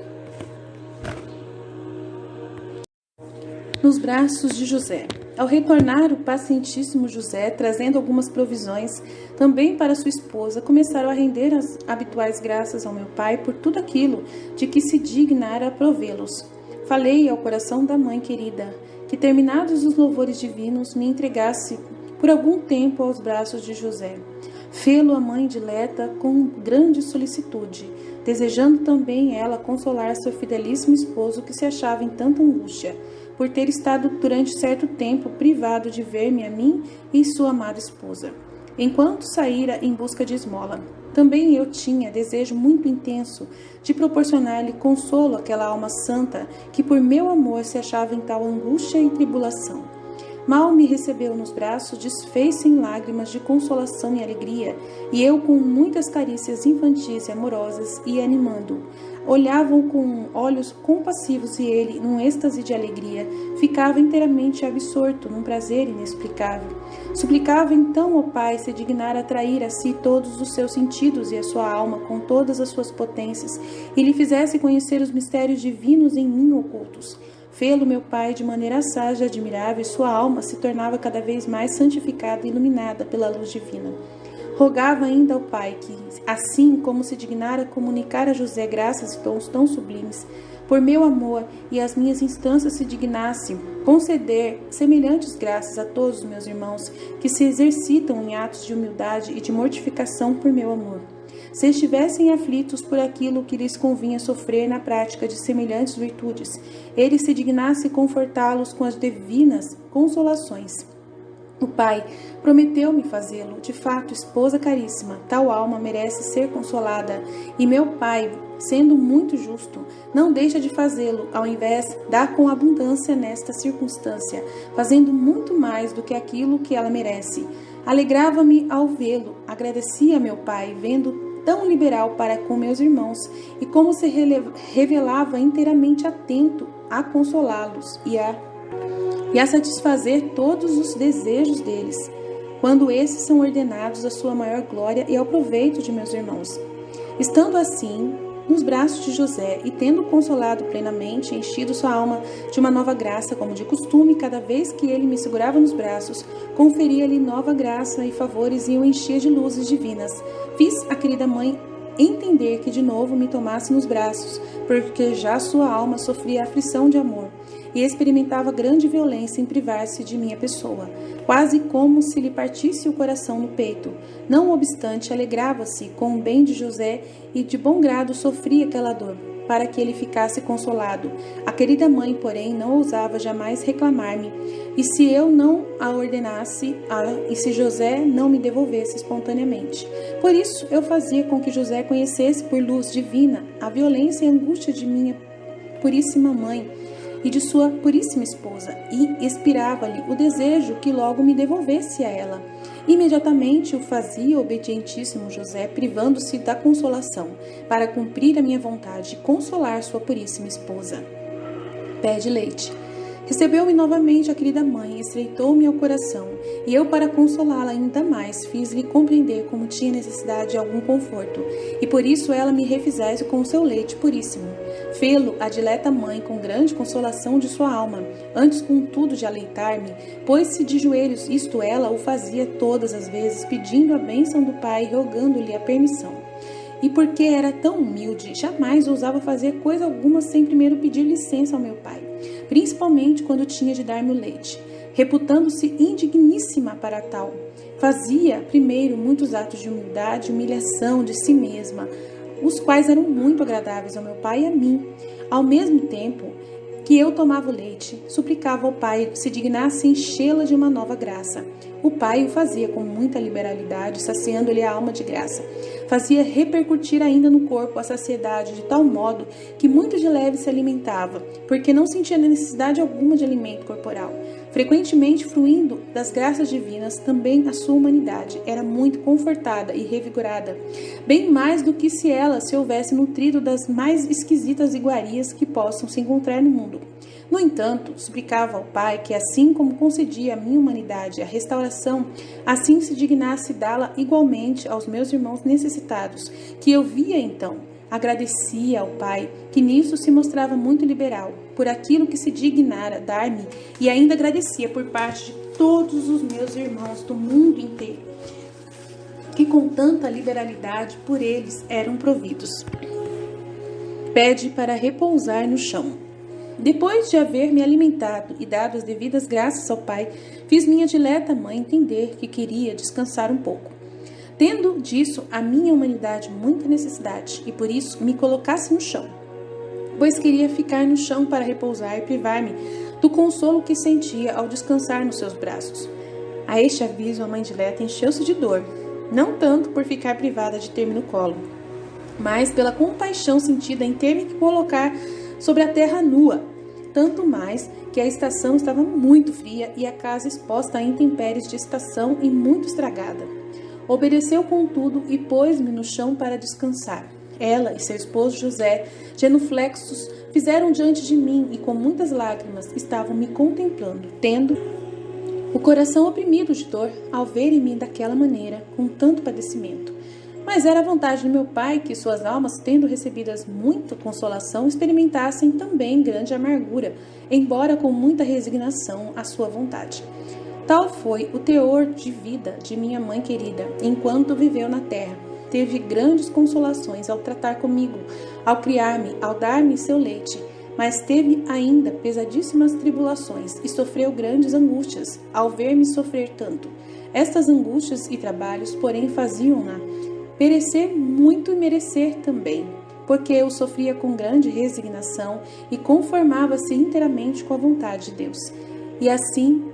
Nos braços de José. Ao retornar o pacientíssimo José, trazendo algumas provisões, também para sua esposa, começaram a render as habituais graças ao meu pai por tudo aquilo de que se dignara provê-los. Falei ao coração da mãe querida, que terminados os louvores divinos, me entregasse por algum tempo aos braços de José. Fê-lo a mãe dileta com grande solicitude, desejando também ela consolar seu fidelíssimo esposo que se achava em tanta angústia, por ter estado durante certo tempo privado de ver-me a mim e sua amada esposa, enquanto saíra em busca de esmola. Também eu tinha desejo muito intenso de proporcionar-lhe consolo àquela alma santa que por meu amor se achava em tal angústia e tribulação. Mal me recebeu nos braços, desfez-se em lágrimas de consolação e alegria, e eu com muitas carícias infantis e amorosas ia animando-o. Olhavam com olhos compassivos e ele, num êxtase de alegria, ficava inteiramente absorto num prazer inexplicável. Suplicava então ao Pai se dignar atrair a si todos os seus sentidos e a sua alma com todas as suas potências, e lhe fizesse conhecer os mistérios divinos em mim ocultos. Fê-lo meu Pai de maneira assaz e admirável, e sua alma se tornava cada vez mais santificada e iluminada pela luz divina. Rogava ainda ao Pai que, assim como se dignara comunicar a José graças e dons tão sublimes, por meu amor e as minhas instâncias se dignasse conceder semelhantes graças a todos os meus irmãos que se exercitam em atos de humildade e de mortificação por meu amor. Se estivessem aflitos por aquilo que lhes convinha sofrer na prática de semelhantes virtudes, ele se dignasse confortá-los com as divinas consolações. O Pai prometeu-me fazê-lo. De fato, esposa caríssima, tal alma merece ser consolada, e meu Pai, sendo muito justo, não deixa de fazê-lo, ao invés, dá com abundância nesta circunstância, fazendo muito mais do que aquilo que ela merece. Alegrava-me ao vê-lo, agradecia a meu Pai, vendo tão liberal para com meus irmãos, e como se revelava inteiramente atento a consolá-los e a satisfazer todos os desejos deles, quando esses são ordenados à sua maior glória e ao proveito de meus irmãos. Estando assim, nos braços de José, e tendo consolado plenamente, enchido sua alma de uma nova graça, como de costume, cada vez que ele me segurava nos braços, conferia-lhe nova graça e favores e o enchia de luzes divinas. Fiz a querida mãe entender que de novo me tomasse nos braços, porque já sua alma sofria aflição de amor, e experimentava grande violência em privar-se de minha pessoa, quase como se lhe partisse o coração no peito. Não obstante, alegrava-se com o bem de José e de bom grado sofria aquela dor, para que ele ficasse consolado. A querida mãe, porém, não ousava jamais reclamar-me, e se eu não a ordenasse, e se José não me devolvesse espontaneamente. Por isso, eu fazia com que José conhecesse por luz divina a violência e angústia de minha puríssima mãe, e de sua puríssima esposa, e expirava-lhe o desejo que logo me devolvesse a ela. Imediatamente o fazia o obedientíssimo José, privando-se da consolação, para cumprir a minha vontade e consolar sua puríssima esposa. Pé de leite. Recebeu-me novamente a querida mãe, estreitou-me ao coração, e eu, para consolá-la ainda mais, fiz-lhe compreender como tinha necessidade de algum conforto, e por isso ela me refizesse com o seu leite puríssimo. Fê-lo a dileta mãe com grande consolação de sua alma, antes contudo de aleitar-me, pôs-se de joelhos, isto ela o fazia todas as vezes, pedindo a bênção do Pai e rogando-lhe a permissão. E porque era tão humilde, jamais ousava fazer coisa alguma sem primeiro pedir licença ao meu pai, principalmente quando tinha de dar-me o leite, reputando-se indigníssima para tal. Fazia, primeiro, muitos atos de humildade e humilhação de si mesma, os quais eram muito agradáveis ao meu pai e a mim. Ao mesmo tempo que eu tomava o leite, suplicava ao pai se dignasse enchê-la de uma nova graça. O pai o fazia com muita liberalidade, saciando-lhe a alma de graça. Fazia repercutir ainda no corpo a saciedade de tal modo que muito de leve se alimentava, porque não sentia necessidade alguma de alimento corporal. Frequentemente fruindo das graças divinas, também a sua humanidade era muito confortada e revigorada, bem mais do que se ela se houvesse nutrido das mais esquisitas iguarias que possam se encontrar no mundo. No entanto, suplicava ao Pai que, assim como concedia à minha humanidade a restauração, assim se dignasse dá-la igualmente aos meus irmãos necessitados, que eu via então. Agradecia ao Pai, que nisso se mostrava muito liberal, por aquilo que se dignara dar-me, e ainda agradecia por parte de todos os meus irmãos do mundo inteiro, que com tanta liberalidade por eles eram providos. Pede para repousar no chão. Depois de haver me alimentado e dado as devidas graças ao Pai, fiz minha dileta mãe entender que queria descansar um pouco. Tendo disso a minha humanidade muita necessidade, e por isso me colocasse no chão, pois queria ficar no chão para repousar e privar-me do consolo que sentia ao descansar nos seus braços. A este aviso a mãe dileta encheu-se de dor, não tanto por ficar privada de ter-me no colo, mas pela compaixão sentida em ter-me que colocar sobre a terra nua, tanto mais que a estação estava muito fria e a casa exposta a intempéries de estação e muito estragada. Obedeceu, contudo, e pôs-me no chão para descansar. Ela e seu esposo José, genuflexos, fizeram diante de mim e com muitas lágrimas estavam me contemplando, tendo o coração oprimido de dor ao verem-me daquela maneira, com tanto padecimento. Mas era a vontade de meu pai que suas almas, tendo recebidas muita consolação, experimentassem também grande amargura, embora com muita resignação à sua vontade. Tal foi o teor de vida de minha mãe querida, enquanto viveu na terra. Teve grandes consolações ao tratar comigo, ao criar-me, ao dar-me seu leite, mas teve ainda pesadíssimas tribulações e sofreu grandes angústias ao ver-me sofrer tanto. Estas angústias e trabalhos, porém, faziam-na perecer muito e merecer também, porque eu sofria com grande resignação e conformava-se inteiramente com a vontade de Deus. E assim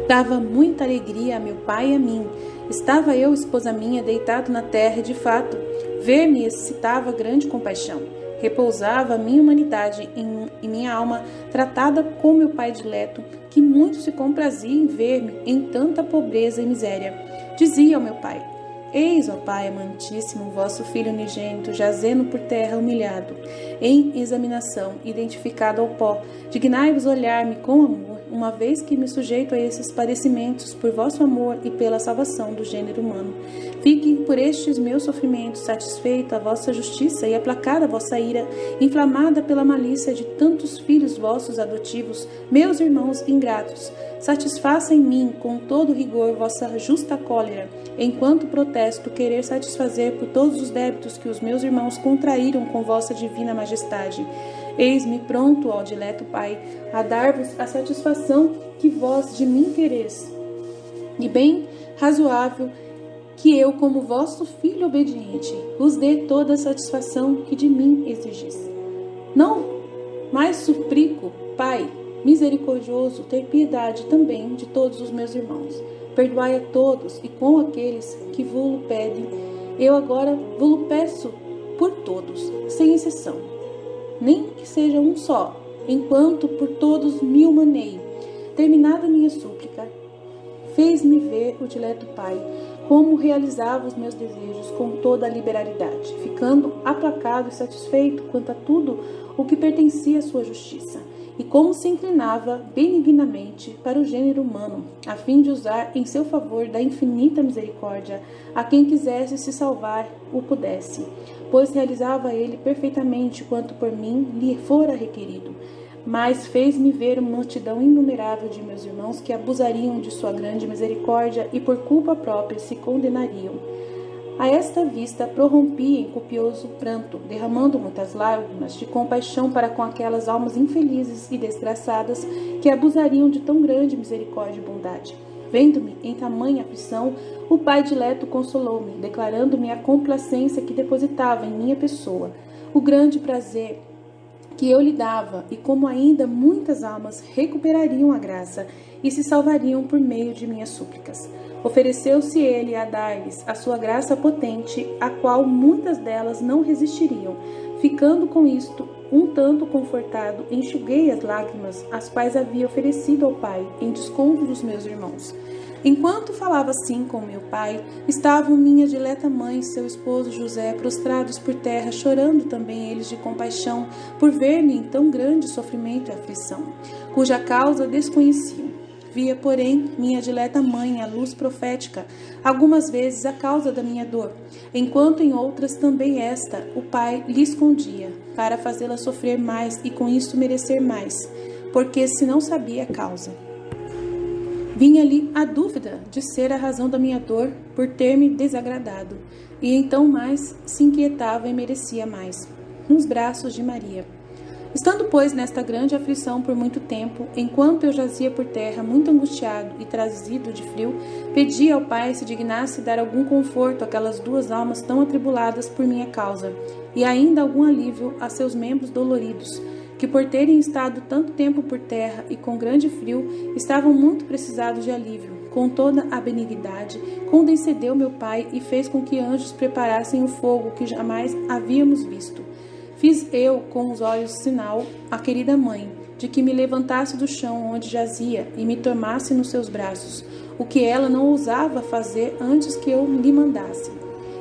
dava muita alegria a meu pai e a mim. Estava eu, esposa minha, deitado na terra e, de fato, ver-me excitava grande compaixão. Repousava a minha humanidade em minha alma, tratada com meu pai dileto, que muito se comprazia em ver-me em tanta pobreza e miséria. Dizia ao meu pai: Eis, ó Pai amantíssimo, vosso Filho unigênito, jazendo por terra humilhado, em examinação, identificado ao pó. Dignai-vos olhar-me com amor, uma vez que me sujeito a esses padecimentos por vosso amor e pela salvação do gênero humano. Fique por estes meus sofrimentos satisfeita a vossa justiça e aplacada a vossa ira, inflamada pela malícia de tantos filhos vossos adotivos, meus irmãos ingratos. Satisfaça em mim com todo rigor vossa justa cólera, enquanto protesto querer satisfazer por todos os débitos que os meus irmãos contraíram com vossa divina majestade. Eis-me pronto, ó dileto Pai, a dar-vos a satisfação que vós de mim quereis, e bem razoável que eu, como vosso filho obediente, vos dê toda a satisfação que de mim exigis. Não mais suplico, Pai misericordioso, ter piedade também de todos os meus irmãos. Perdoai a todos, e com aqueles que vo-lo pedem, eu agora vo-lo peço por todos, sem exceção. Nem que seja um só, enquanto por todos me humanei. Terminada minha súplica, fez-me ver o dileto Pai, como realizava os meus desejos com toda a liberalidade, ficando aplacado e satisfeito quanto a tudo o que pertencia à sua justiça, e como se inclinava benignamente para o gênero humano, a fim de usar em seu favor da infinita misericórdia a quem quisesse se salvar o pudesse, pois realizava ele perfeitamente quanto por mim lhe fora requerido. Mas fez-me ver uma multidão inumerável de meus irmãos que abusariam de sua grande misericórdia e por culpa própria se condenariam. A esta vista, prorrompi em copioso pranto, derramando muitas lágrimas de compaixão para com aquelas almas infelizes e desgraçadas que abusariam de tão grande misericórdia e bondade. Vendo-me em tamanha aflição, o Pai dileto consolou-me, declarando-me a complacência que depositava em minha pessoa, o grande prazer que eu lhe dava e como ainda muitas almas recuperariam a graça e se salvariam por meio de minhas súplicas. Ofereceu-se ele a dar-lhes a sua graça potente, a qual muitas delas não resistiriam. Ficando com isto um tanto confortado, enxuguei as lágrimas, as quais havia oferecido ao Pai, em desconto dos meus irmãos. Enquanto falava assim com meu pai, estavam minha dileta mãe e seu esposo José prostrados por terra, chorando também eles de compaixão por ver-me em tão grande sofrimento e aflição, cuja causa desconheciam. Via, porém, minha dileta mãe a luz profética, algumas vezes a causa da minha dor, enquanto em outras também esta o Pai lhe escondia, para fazê-la sofrer mais e com isso merecer mais, porque se não sabia a causa. Vinha-lhe a dúvida de ser a razão da minha dor por ter-me desagradado, e então mais se inquietava e merecia mais, nos braços de Maria. Estando, pois, nesta grande aflição por muito tempo, enquanto eu jazia por terra, muito angustiado e trazido de frio, pedi ao Pai se dignasse dar algum conforto àquelas duas almas tão atribuladas por minha causa, e ainda algum alívio a seus membros doloridos, que por terem estado tanto tempo por terra e com grande frio, estavam muito precisados de alívio. Com toda a benignidade, condescendeu meu Pai e fez com que anjos preparassem o fogo que jamais havíamos visto. Fiz eu com os olhos sinal à querida mãe, de que me levantasse do chão onde jazia e me tomasse nos seus braços, o que ela não ousava fazer antes que eu lhe mandasse.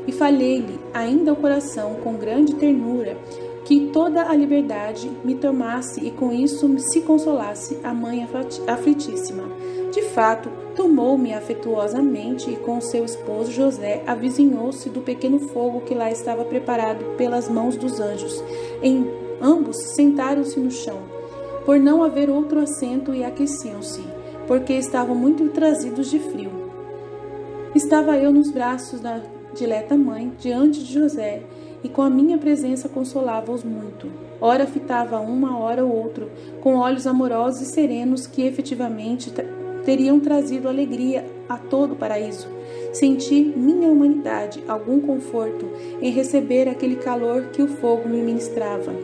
E falei-lhe ainda ao coração com grande ternura, que toda a liberdade me tomasse e com isso se consolasse a mãe aflitíssima. De fato, tomou-me afetuosamente e com seu esposo José avizinhou-se do pequeno fogo que lá estava preparado pelas mãos dos anjos. Ambos sentaram-se no chão, por não haver outro assento, e aqueciam-se, porque estavam muito trazidos de frio. Estava eu nos braços da dileta mãe, diante de José, e com a minha presença consolava-os muito. Ora fitava uma, ora o outro, com olhos amorosos e serenos que efetivamente teriam trazido alegria a todo o paraíso. Senti minha humanidade algum conforto em receber aquele calor que o fogo me ministrava.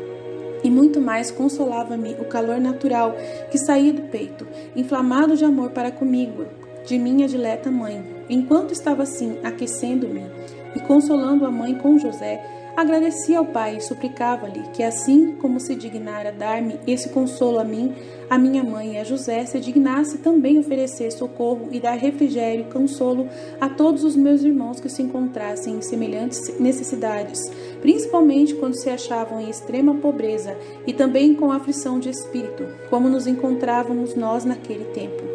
E muito mais consolava-me o calor natural que saía do peito, inflamado de amor para comigo, de minha dileta mãe. Enquanto estava assim, aquecendo-me e consolando a mãe com José, agradecia ao Pai e suplicava-lhe que, assim como se dignara dar-me esse consolo a mim, a minha mãe e a José, se dignasse também oferecer socorro e dar refrigério e consolo a todos os meus irmãos que se encontrassem em semelhantes necessidades, principalmente quando se achavam em extrema pobreza e também com aflição de espírito, como nos encontrávamos nós naquele tempo.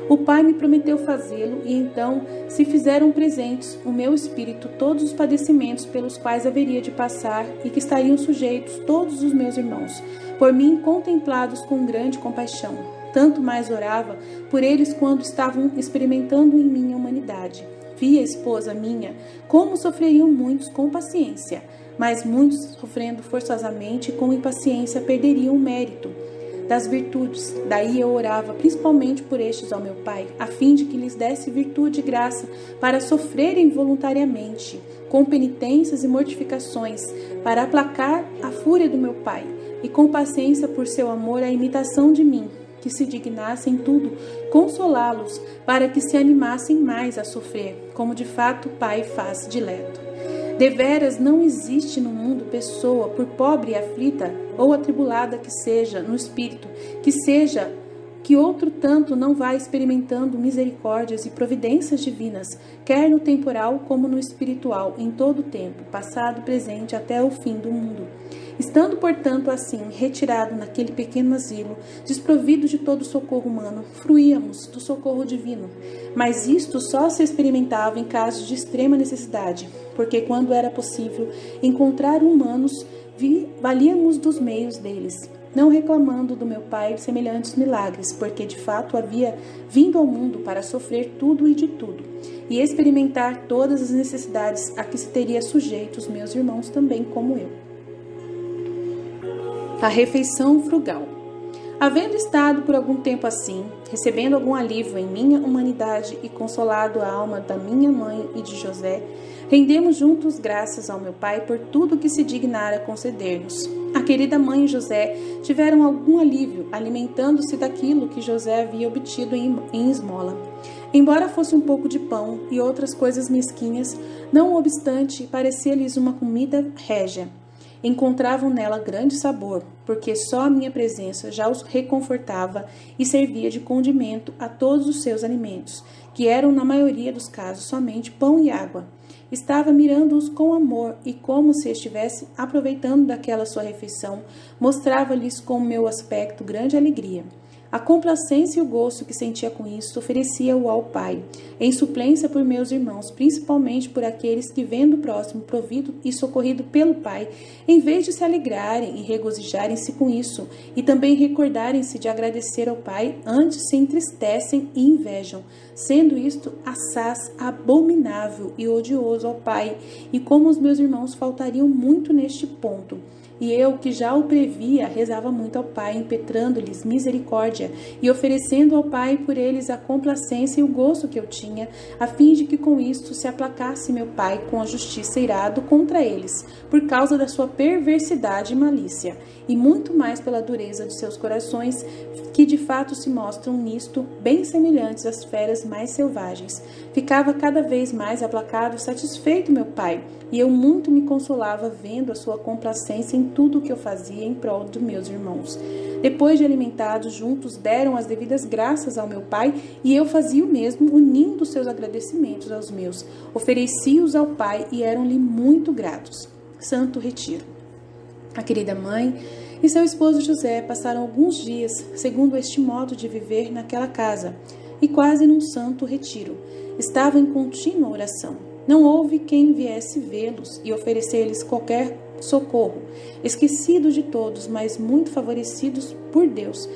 O Pai me prometeu fazê-lo, e então se fizeram presentes o meu espírito todos os padecimentos pelos quais haveria de passar e que estariam sujeitos todos os meus irmãos, por mim contemplados com grande compaixão. Tanto mais orava por eles quando estavam experimentando em mim a humanidade. Via, esposa minha, como sofreriam muitos com paciência, mas muitos, sofrendo forçosamente e com impaciência, perderiam o mérito das virtudes. Daí eu orava principalmente por estes ao meu Pai, a fim de que lhes desse virtude e graça para sofrerem voluntariamente, com penitências e mortificações, para aplacar a fúria do meu Pai, e com paciência por seu amor a imitação de mim, que se dignasse em tudo consolá-los, para que se animassem mais a sofrer, como de fato o Pai faz dileto. Deveras não existe no mundo pessoa, por pobre e aflita ou atribulada que seja no espírito, que outro tanto não vá experimentando misericórdias e providências divinas, quer no temporal como no espiritual, em todo o tempo, passado, presente, até o fim do mundo. Estando, portanto, assim, retirado naquele pequeno asilo, desprovido de todo socorro humano, fruíamos do socorro divino. Mas isto só se experimentava em casos de extrema necessidade, porque quando era possível encontrar humanos, valíamos dos meios deles. não reclamando do meu pai semelhantes milagres, porque de fato havia vindo ao mundo para sofrer tudo e de tudo, e experimentar todas as necessidades a que se teria sujeito os meus irmãos também como eu. A refeição frugal. Havendo estado por algum tempo assim, recebendo algum alívio em minha humanidade e consolado a alma da minha mãe e de José, rendemos juntos graças ao meu pai por tudo que se dignara conceder-nos. A querida mãe e José tiveram algum alívio, alimentando-se daquilo que José havia obtido em esmola. Embora fosse um pouco de pão e outras coisas mesquinhas, não obstante, parecia-lhes uma comida régia. Encontravam nela grande sabor, porque só a minha presença já os reconfortava e servia de condimento a todos os seus alimentos, que eram, na maioria dos casos, somente pão e água. Estava mirando-os com amor e, como se estivesse aproveitando daquela sua refeição, mostrava-lhes com o meu aspecto grande alegria. A complacência e o gosto que sentia com isso oferecia-o ao Pai, em suplência por meus irmãos, principalmente por aqueles que, vendo o próximo provido e socorrido pelo Pai, em vez de se alegrarem e regozijarem-se com isso, e também recordarem-se de agradecer ao Pai, antes se entristecem e invejam, sendo isto assaz abominável e odioso ao Pai, e como os meus irmãos faltariam muito neste ponto. E eu, que já o previa, rezava muito ao Pai, impetrando-lhes misericórdia e oferecendo ao Pai por eles a complacência e o gosto que eu tinha, a fim de que com isto se aplacasse meu Pai com a justiça irado contra eles, por causa da sua perversidade e malícia, e muito mais pela dureza de seus corações, que de fato se mostram nisto bem semelhantes às feras mais selvagens. Ficava cada vez mais aplacado e satisfeito meu Pai, e eu muito me consolava vendo a sua complacência em tudo o que eu fazia em prol dos meus irmãos. Depois de alimentados juntos, deram as devidas graças ao meu Pai, e eu fazia o mesmo, unindo seus agradecimentos aos meus. Ofereci-os ao Pai e eram-lhe muito gratos. Santo Retiro. A querida mãe e seu esposo José passaram alguns dias, segundo este modo de viver naquela casa, e quase num santo retiro. Estavam em contínua oração. Não houve quem viesse vê-los e oferecer-lhes qualquer socorro. Esquecidos de todos, mas muito favorecidos por Deus.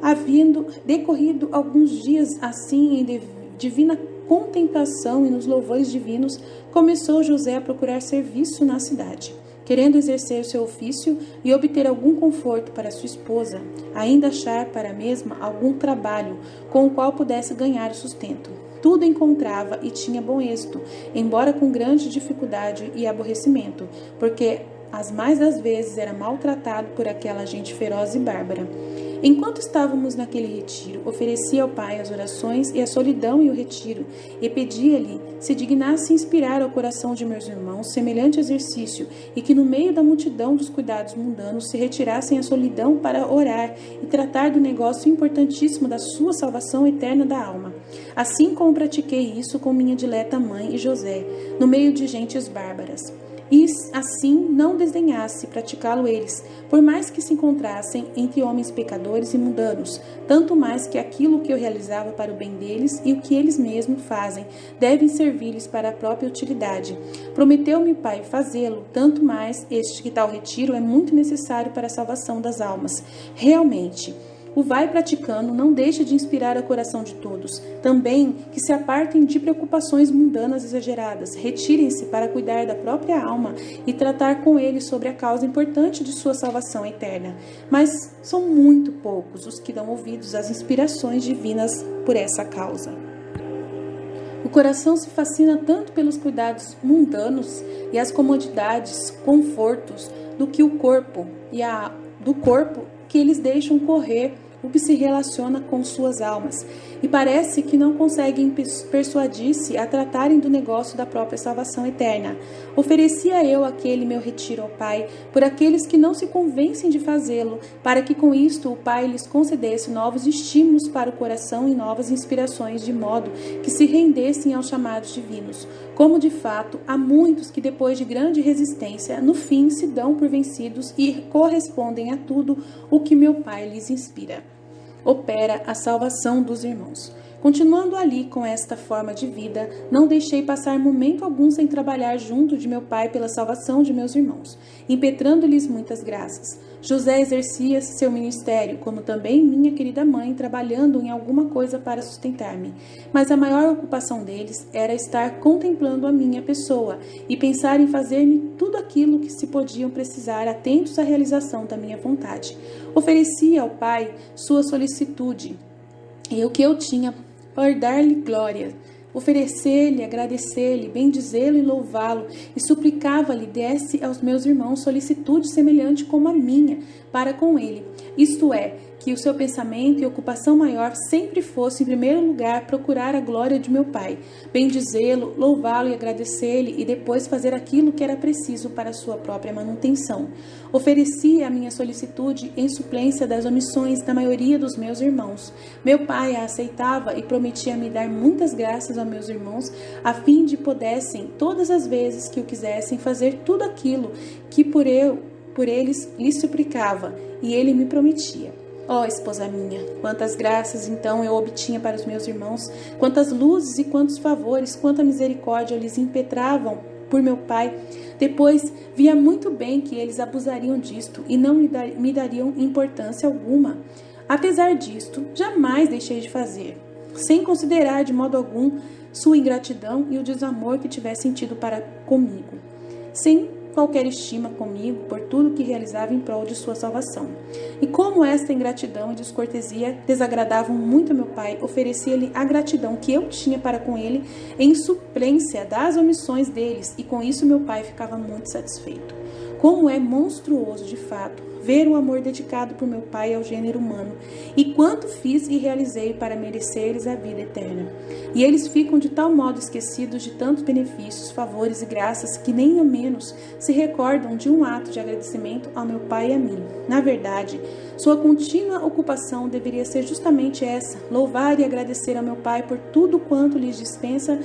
Havendo decorrido alguns dias assim em divina contemplação e nos louvores divinos, começou José a procurar serviço na cidade, querendo exercer o seu ofício e obter algum conforto para sua esposa, ainda achar para a mesma algum trabalho com o qual pudesse ganhar o sustento. Tudo encontrava e tinha bom êxito, embora com grande dificuldade e aborrecimento, porque as mais das vezes era maltratado por aquela gente feroz e bárbara. Enquanto estávamos naquele retiro, oferecia ao Pai as orações e a solidão e o retiro, e pedia-lhe se dignasse inspirar ao coração de meus irmãos semelhante exercício, e que no meio da multidão dos cuidados mundanos se retirassem à solidão para orar e tratar do negócio importantíssimo da sua salvação eterna da alma. Assim como pratiquei isso com minha dileta mãe e José, no meio de gentes bárbaras. E assim não desdenhasse praticá-lo eles, por mais que se encontrassem entre homens pecadores e mundanos, tanto mais que aquilo que eu realizava para o bem deles e o que eles mesmos fazem devem servir-lhes para a própria utilidade. Prometeu-me o Pai fazê-lo, tanto mais este que tal retiro é muito necessário para a salvação das almas. Realmente, o vai praticando não deixa de inspirar o coração de todos. Também que se apartem de preocupações mundanas exageradas, retirem-se para cuidar da própria alma e tratar com ele sobre a causa importante de sua salvação eterna. Mas são muito poucos os que dão ouvidos às inspirações divinas por essa causa. O coração se fascina tanto pelos cuidados mundanos e as comodidades, confortos do corpo que eles deixam correr o que se relaciona com suas almas, e parece que não conseguem persuadir-se a tratarem do negócio da própria salvação eterna. Oferecia eu aquele meu retiro ao Pai, por aqueles que não se convencem de fazê-lo, para que com isto o Pai lhes concedesse novos estímulos para o coração e novas inspirações, de modo que se rendessem aos chamados divinos. Como de fato há muitos que depois de grande resistência, no fim se dão por vencidos e correspondem a tudo o que meu Pai lhes inspira. Opera a salvação dos irmãos. Continuando ali com esta forma de vida, não deixei passar momento algum sem trabalhar junto de meu pai pela salvação de meus irmãos, impetrando-lhes muitas graças. José exercia seu ministério, como também minha querida mãe, trabalhando em alguma coisa para sustentar-me. Mas a maior ocupação deles era estar contemplando a minha pessoa e pensar em fazer-me tudo aquilo que se podiam precisar, atentos à realização da minha vontade. Oferecia ao Pai sua solicitude e o que eu tinha por dar-lhe glória, oferecer-lhe, agradecer-lhe, bendizê-lo e louvá-lo, e suplicava-lhe desse aos meus irmãos solicitude semelhante como a minha para com ele, isto é, que o seu pensamento e ocupação maior sempre fosse, em primeiro lugar, procurar a glória de meu Pai, bendizê-lo, louvá-lo e agradecer-lhe, e depois fazer aquilo que era preciso para a sua própria manutenção. Oferecia a minha solicitude em suplência das omissões da maioria dos meus irmãos. Meu pai a aceitava e prometia me dar muitas graças aos meus irmãos, a fim de pudessem, todas as vezes que o quisessem, fazer tudo aquilo que por eles lhe suplicava, e ele me prometia. Ó esposa minha, quantas graças então eu obtinha para os meus irmãos, quantas luzes e quantos favores, quanta misericórdia lhes impetravam por meu pai. Depois via muito bem que eles abusariam disto e não me dariam importância alguma. Apesar disto, jamais deixei de fazer, sem considerar de modo algum sua ingratidão e o desamor que tivesse sentido para comigo, sem qualquer estima comigo por tudo que realizava em prol de sua salvação. E como esta ingratidão e descortesia desagradavam muito a meu pai, oferecia-lhe a gratidão que eu tinha para com ele em suplência das omissões deles, e com isso meu pai ficava muito satisfeito. Como é monstruoso, de fato, ver o amor dedicado por meu pai ao gênero humano, e quanto fiz e realizei para merecer-lhes a vida eterna. E eles ficam de tal modo esquecidos de tantos benefícios, favores e graças, que nem ao menos se recordam de um ato de agradecimento ao meu pai e a mim. Na verdade, sua contínua ocupação deveria ser justamente essa: louvar e agradecer ao meu pai por tudo quanto lhes dispensa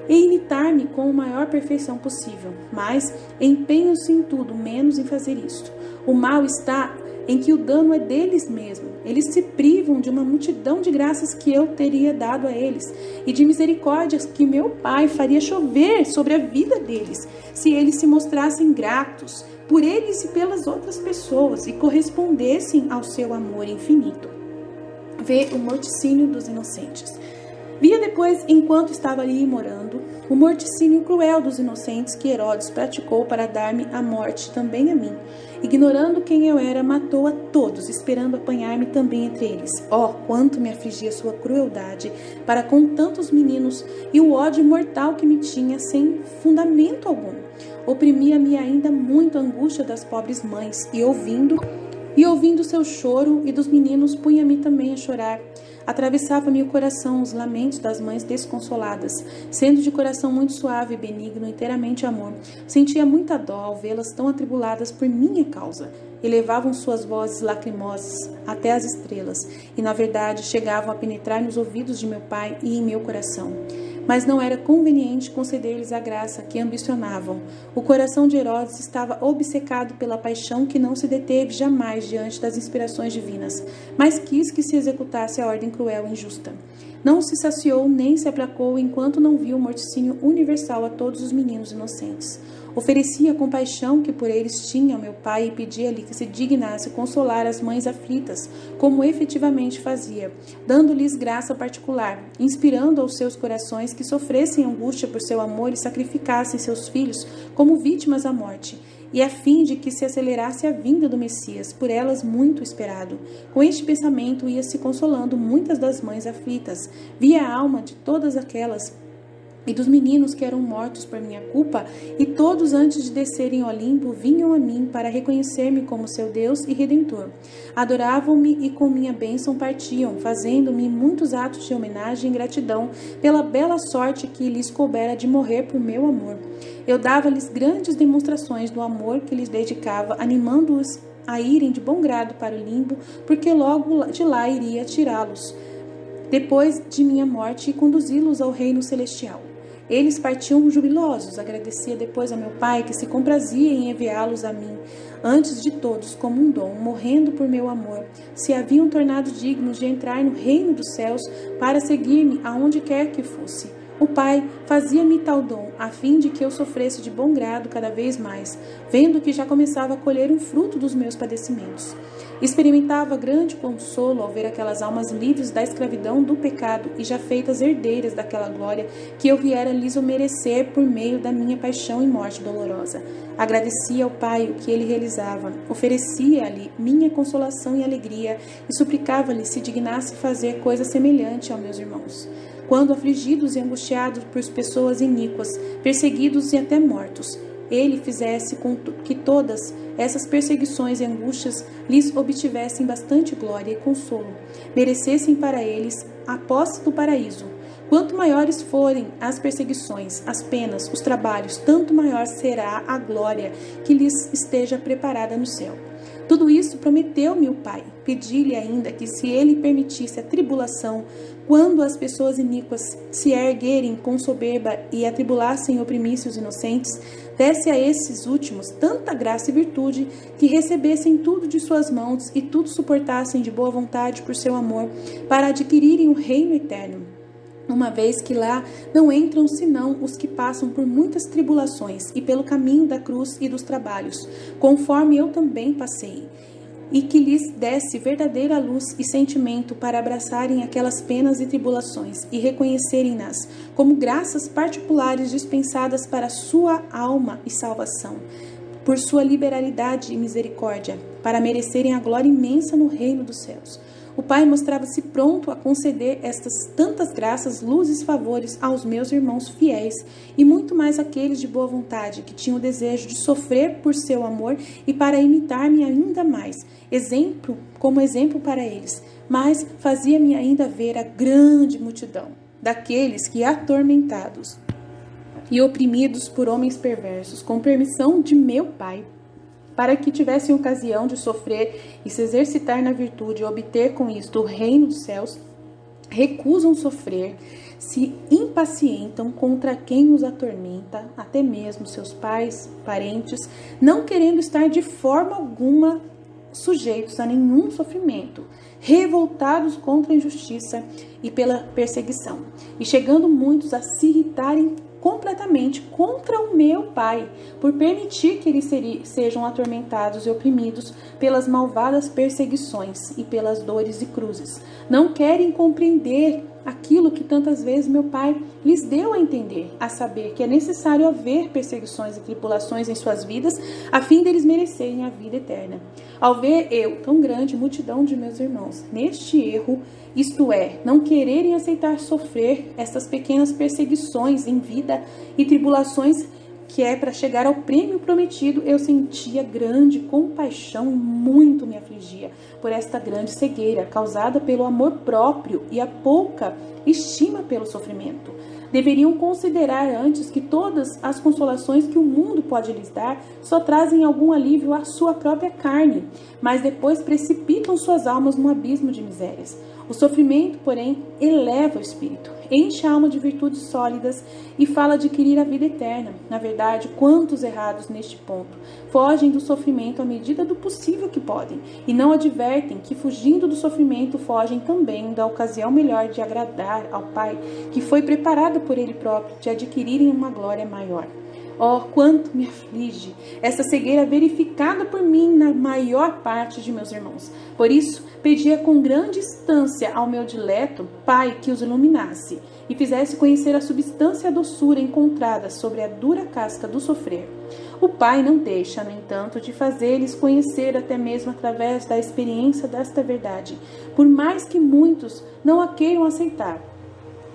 e imitar-me com a maior perfeição possível. Mas empenham-se em tudo, menos em fazer isto. O mal está em que o dano é deles mesmos. Eles se privam de uma multidão de graças que eu teria dado a eles, e de misericórdias que meu pai faria chover sobre a vida deles, se eles se mostrassem gratos por eles e pelas outras pessoas, e correspondessem ao seu amor infinito. Vê o morticínio dos inocentes. Via depois, enquanto estava ali morando, o morticínio cruel dos inocentes que Herodes praticou para dar-me a morte também a mim. Ignorando quem eu era, matou a todos, esperando apanhar-me também entre eles. Oh, quanto me afligia sua crueldade para com tantos meninos, e o ódio mortal que me tinha sem fundamento algum. Oprimia-me ainda muito a angústia das pobres mães, e ouvindo seu choro e dos meninos, punha-me também a chorar. Atravessava-me o coração os lamentos das mães desconsoladas. Sendo de coração muito suave e benigno, inteiramente amor, sentia muita dó ao vê-las tão atribuladas por minha causa. Elevavam suas vozes lacrimosas até as estrelas, e na verdade chegavam a penetrar nos ouvidos de meu pai e em meu coração. Mas não era conveniente conceder-lhes a graça que ambicionavam. O coração de Herodes estava obcecado pela paixão que não se deteve jamais diante das inspirações divinas, mas quis que se executasse a ordem cruel e injusta. Não se saciou nem se aplacou enquanto não viu o morticínio universal a todos os meninos inocentes. Oferecia a compaixão que por eles tinha ao meu pai e pedia-lhe que se dignasse consolar as mães aflitas, como efetivamente fazia, dando-lhes graça particular, inspirando aos seus corações que sofressem angústia por seu amor e sacrificassem seus filhos como vítimas à morte, e a fim de que se acelerasse a vinda do Messias, por elas muito esperado. Com este pensamento ia-se consolando muitas das mães aflitas, via a alma de todas aquelas e dos meninos que eram mortos por minha culpa, e todos antes de descerem ao Olimpo vinham a mim para reconhecer-me como seu Deus e Redentor. Adoravam-me e com minha bênção partiam, fazendo-me muitos atos de homenagem e gratidão pela bela sorte que lhes coubera de morrer por meu amor. Eu dava-lhes grandes demonstrações do amor que lhes dedicava, animando-os a irem de bom grado para o limbo, porque logo de lá iria tirá-los, depois de minha morte, e conduzi-los ao reino celestial. Eles partiam jubilosos. Agradecia depois a meu pai, que se comprazia em enviá-los a mim, antes de todos, como um dom, morrendo por meu amor. Se haviam tornado dignos de entrar no reino dos céus, para seguir-me aonde quer que fosse. O Pai fazia-me tal dom, a fim de que eu sofresse de bom grado cada vez mais, vendo que já começava a colher um fruto dos meus padecimentos. Experimentava grande consolo ao ver aquelas almas livres da escravidão do pecado e já feitas herdeiras daquela glória que eu viera lhes merecer por meio da minha paixão e morte dolorosa. Agradecia ao Pai o que ele realizava, oferecia-lhe minha consolação e alegria e suplicava-lhe se dignasse fazer coisa semelhante aos meus irmãos. Quando afligidos e angustiados por pessoas iníquas, perseguidos e até mortos, ele fizesse com que todas essas perseguições e angústias lhes obtivessem bastante glória e consolo, merecessem para eles a posse do paraíso. Quanto maiores forem as perseguições, as penas, os trabalhos, tanto maior será a glória que lhes esteja preparada no céu. Tudo isso prometeu-me o Pai. Pedi-lhe ainda que, se ele permitisse a tribulação, quando as pessoas iníquas se erguerem com soberba e atribulassem e oprimissem os inocentes, desse a esses últimos tanta graça e virtude que recebessem tudo de suas mãos e tudo suportassem de boa vontade por seu amor, para adquirirem o reino eterno. Uma vez que lá não entram senão os que passam por muitas tribulações e pelo caminho da cruz e dos trabalhos, conforme eu também passei, e que lhes desse verdadeira luz e sentimento para abraçarem aquelas penas e tribulações e reconhecerem-nas como graças particulares dispensadas para sua alma e salvação, por sua liberalidade e misericórdia, para merecerem a glória imensa no reino dos céus. O Pai mostrava-se pronto a conceder estas tantas graças, luzes e favores aos meus irmãos fiéis, e muito mais àqueles de boa vontade, que tinham o desejo de sofrer por seu amor e para imitar-me ainda mais, como exemplo para eles. Mas fazia-me ainda ver a grande multidão daqueles que, atormentados e oprimidos por homens perversos, com permissão de meu Pai, para que tivessem ocasião de sofrer e se exercitar na virtude e obter com isto o reino dos céus, recusam sofrer, se impacientam contra quem os atormenta, até mesmo seus pais, parentes, não querendo estar de forma alguma sujeitos a nenhum sofrimento, revoltados contra a injustiça e pela perseguição, e chegando muitos a se irritarem completamente contra o meu Pai, por permitir que eles sejam atormentados e oprimidos pelas malvadas perseguições e pelas dores e cruzes. Não querem compreender aquilo que tantas vezes meu Pai lhes deu a entender, a saber que é necessário haver perseguições e tribulações em suas vidas, a fim deles merecerem a vida eterna. Ao ver eu, tão grande multidão de meus irmãos, neste erro, isto é, não quererem aceitar sofrer estas pequenas perseguições em vida e tribulações, que é para chegar ao prêmio prometido, eu sentia grande compaixão e muito me afligia por esta grande cegueira causada pelo amor próprio e a pouca estima pelo sofrimento. Deveriam considerar antes que todas as consolações que o mundo pode lhes dar só trazem algum alívio à sua própria carne, mas depois precipitam suas almas num abismo de misérias. O sofrimento, porém, eleva o espírito, enche a alma de virtudes sólidas e fala adquirir a vida eterna. Na verdade, quantos errados neste ponto fogem do sofrimento à medida do possível que podem, e não advertem que, fugindo do sofrimento, fogem também da ocasião melhor de agradar ao Pai, que foi preparada por Ele próprio de adquirirem uma glória maior. Oh, quanto me aflige essa cegueira verificada por mim na maior parte de meus irmãos. Por isso, pedia com grande instância ao meu dileto Pai que os iluminasse e fizesse conhecer a substância e a doçura encontrada sobre a dura casca do sofrer. O Pai não deixa, no entanto, de fazer-lhes conhecer até mesmo através da experiência desta verdade, por mais que muitos não a queiram aceitar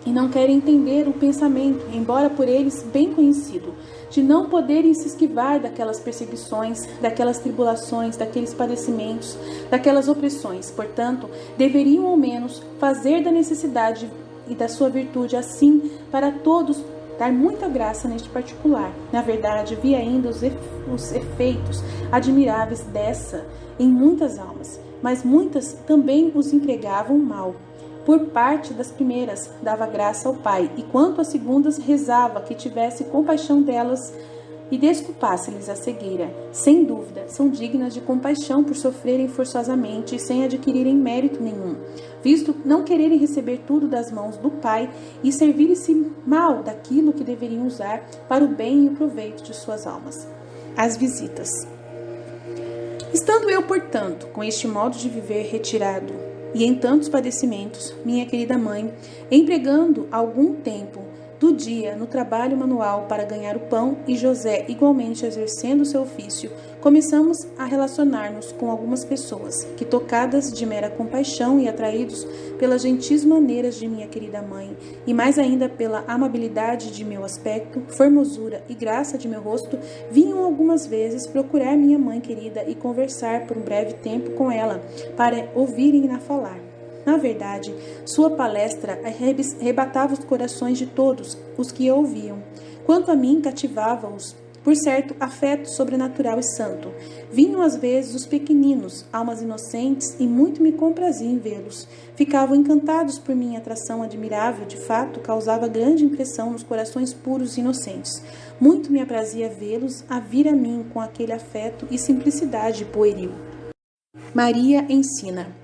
e não querem entender o pensamento, embora por eles bem conhecido, de não poderem se esquivar daquelas perseguições, daquelas tribulações, daqueles padecimentos, daquelas opressões. Portanto, deveriam ao menos fazer da necessidade e da sua virtude assim para todos dar muita graça neste particular. Na verdade, vi ainda os efeitos admiráveis dessa em muitas almas, mas muitas também os empregavam mal. Por parte das primeiras, dava graça ao Pai, e quanto às segundas, rezava que tivesse compaixão delas e desculpasse-lhes a cegueira. Sem dúvida, são dignas de compaixão por sofrerem forçosamente e sem adquirirem mérito nenhum, visto não quererem receber tudo das mãos do Pai e servirem-se mal daquilo que deveriam usar para o bem e o proveito de suas almas. As visitas. Estando eu, portanto, com este modo de viver retirado e em tantos padecimentos, minha querida mãe, empregando algum tempo do dia no trabalho manual para ganhar o pão e José igualmente exercendo seu ofício, começamos a relacionar-nos com algumas pessoas que, tocadas de mera compaixão e atraídos pelas gentis maneiras de minha querida mãe e mais ainda pela amabilidade de meu aspecto, formosura e graça de meu rosto, vinham algumas vezes procurar minha mãe querida e conversar por um breve tempo com ela para ouvirem-na falar. Na verdade, sua palestra arrebatava os corações de todos os que a ouviam. Quanto a mim, cativava-os por certo afeto sobrenatural e santo. Vinham às vezes os pequeninos, almas inocentes, e muito me comprazia em vê-los. Ficavam encantados por minha atração admirável, de fato, causava grande impressão nos corações puros e inocentes. Muito me aprazia vê-los a vir a mim com aquele afeto e simplicidade pueril. Maria ensina.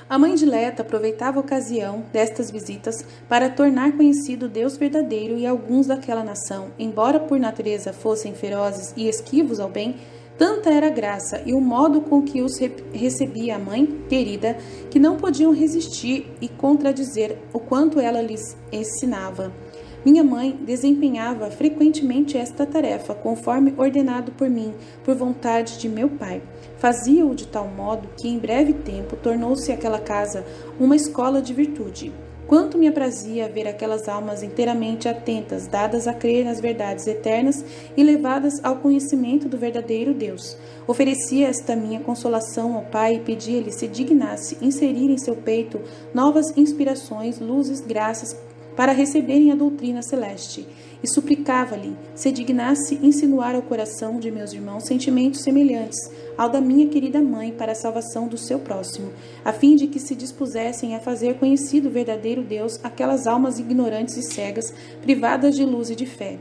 A mãe dileta aproveitava a ocasião destas visitas para tornar conhecido o Deus verdadeiro e alguns daquela nação, embora por natureza fossem ferozes e esquivos ao bem, tanta era a graça e o modo com que os recebia a mãe querida que não podiam resistir e contradizer o quanto ela lhes ensinava. Minha mãe desempenhava frequentemente esta tarefa, conforme ordenado por mim, por vontade de meu pai. Fazia-o de tal modo que, em breve tempo, tornou-se aquela casa uma escola de virtude. Quanto me aprazia ver aquelas almas inteiramente atentas, dadas a crer nas verdades eternas e levadas ao conhecimento do verdadeiro Deus. Oferecia esta minha consolação ao Pai e pedia-lhe se dignasse inserir em seu peito novas inspirações, luzes, graças, para receberem a doutrina celeste, e suplicava-lhe se dignasse insinuar ao coração de meus irmãos sentimentos semelhantes ao da minha querida mãe para a salvação do seu próximo, a fim de que se dispusessem a fazer conhecido o verdadeiro Deus aquelas almas ignorantes e cegas, privadas de luz e de fé.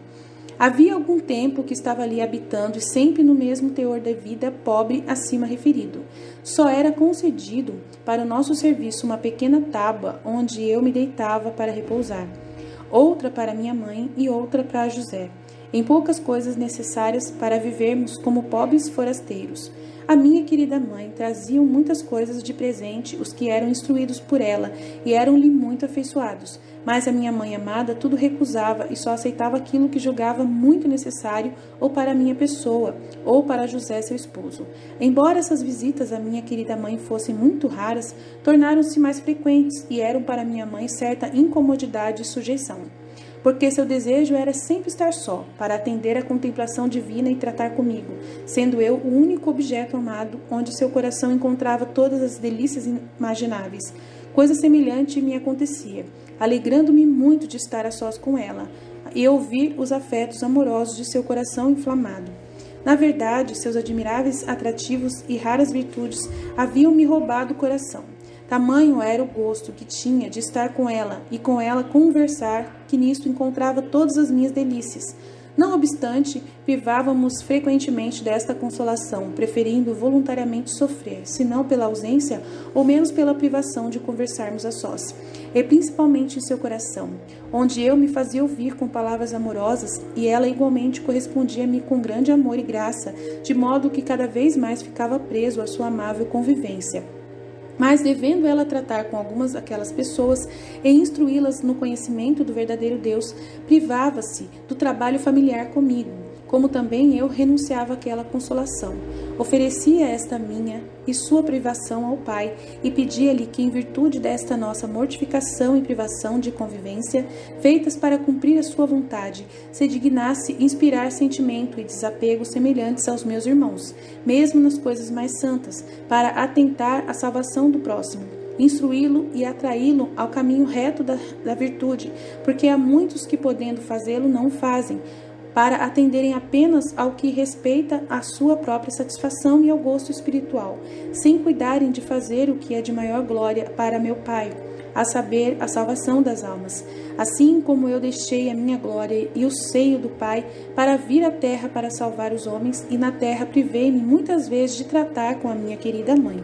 Havia algum tempo que estava ali habitando e sempre no mesmo teor da vida pobre acima referido. Só era concedido para o nosso serviço uma pequena tábua onde eu me deitava para repousar, outra para minha mãe e outra para José, em poucas coisas necessárias para vivermos como pobres forasteiros. A minha querida mãe trazia muitas coisas de presente os que eram instruídos por ela e eram-lhe muito afeiçoados, mas a minha mãe amada tudo recusava e só aceitava aquilo que julgava muito necessário ou para minha pessoa ou para José, seu esposo. Embora essas visitas à minha querida mãe fossem muito raras, tornaram-se mais frequentes e eram para minha mãe certa incomodidade e sujeição, porque seu desejo era sempre estar só, para atender à contemplação divina e tratar comigo, sendo eu o único objeto amado onde seu coração encontrava todas as delícias imagináveis. Coisa semelhante me acontecia, alegrando-me muito de estar a sós com ela e ouvir os afetos amorosos de seu coração inflamado. Na verdade, seus admiráveis atrativos e raras virtudes haviam me roubado o coração. Tamanho era o gosto que tinha de estar com ela e com ela conversar, que nisto encontrava todas as minhas delícias. Não obstante, privávamos frequentemente desta consolação, preferindo voluntariamente sofrer, se não pela ausência, ou menos pela privação de conversarmos a sós, e principalmente em seu coração, onde eu me fazia ouvir com palavras amorosas e ela igualmente correspondia-me com grande amor e graça, de modo que cada vez mais ficava preso à sua amável convivência. Mas, devendo ela tratar com algumas daquelas pessoas e instruí-las no conhecimento do verdadeiro Deus, privava-se do trabalho familiar comigo, como também eu renunciava àquela consolação. Oferecia esta minha e sua privação ao Pai e pedia-lhe que, em virtude desta nossa mortificação e privação de convivência, feitas para cumprir a sua vontade, se dignasse inspirar sentimento e desapego semelhantes aos meus irmãos, mesmo nas coisas mais santas, para atentar à salvação do próximo, instruí-lo e atraí-lo ao caminho reto da virtude, porque há muitos que, podendo fazê-lo, não o fazem, para atenderem apenas ao que respeita à sua própria satisfação e ao gosto espiritual, sem cuidarem de fazer o que é de maior glória para meu Pai. a saber, a salvação das almas. Assim como eu deixei a minha glória e o seio do Pai para vir à terra para salvar os homens, e na terra privei-me muitas vezes de tratar com a minha querida mãe,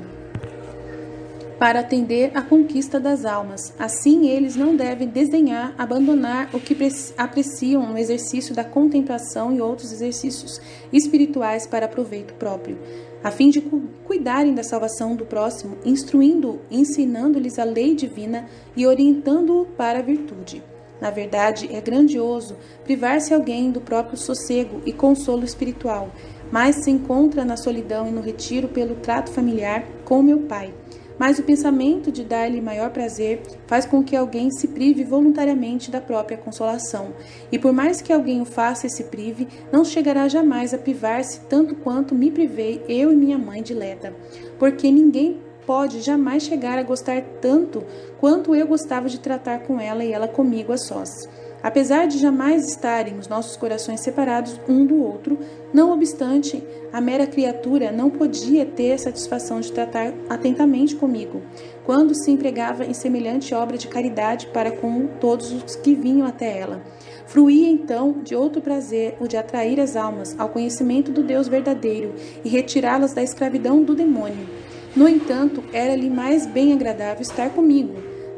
para atender à conquista das almas. Assim, eles não devem desdenhar, abandonar o que apreciam no exercício da contemplação e outros exercícios espirituais para proveito próprio, a fim de cuidarem da salvação do próximo, instruindo-o, ensinando-lhes a lei divina e orientando-o para a virtude. Na verdade, é grandioso privar-se alguém do próprio sossego e consolo espiritual, mas se encontra na solidão e no retiro pelo trato familiar com meu pai. Mas o pensamento de dar-lhe maior prazer faz com que alguém se prive voluntariamente da própria consolação. E por mais que alguém o faça e se prive, não chegará jamais a privar-se tanto quanto me privei eu e minha mãe dileta. Porque ninguém pode jamais chegar a gostar tanto quanto eu gostava de tratar com ela e ela comigo a sós. Apesar de jamais estarem os nossos corações separados um do outro, não obstante, a mera criatura não podia ter a satisfação de tratar atentamente comigo, quando se empregava em semelhante obra de caridade para com todos os que vinham até ela. Fruía então de outro prazer, o de atrair as almas ao conhecimento do Deus verdadeiro e retirá-las da escravidão do demônio. No entanto, era-lhe mais bem agradável estar comigo,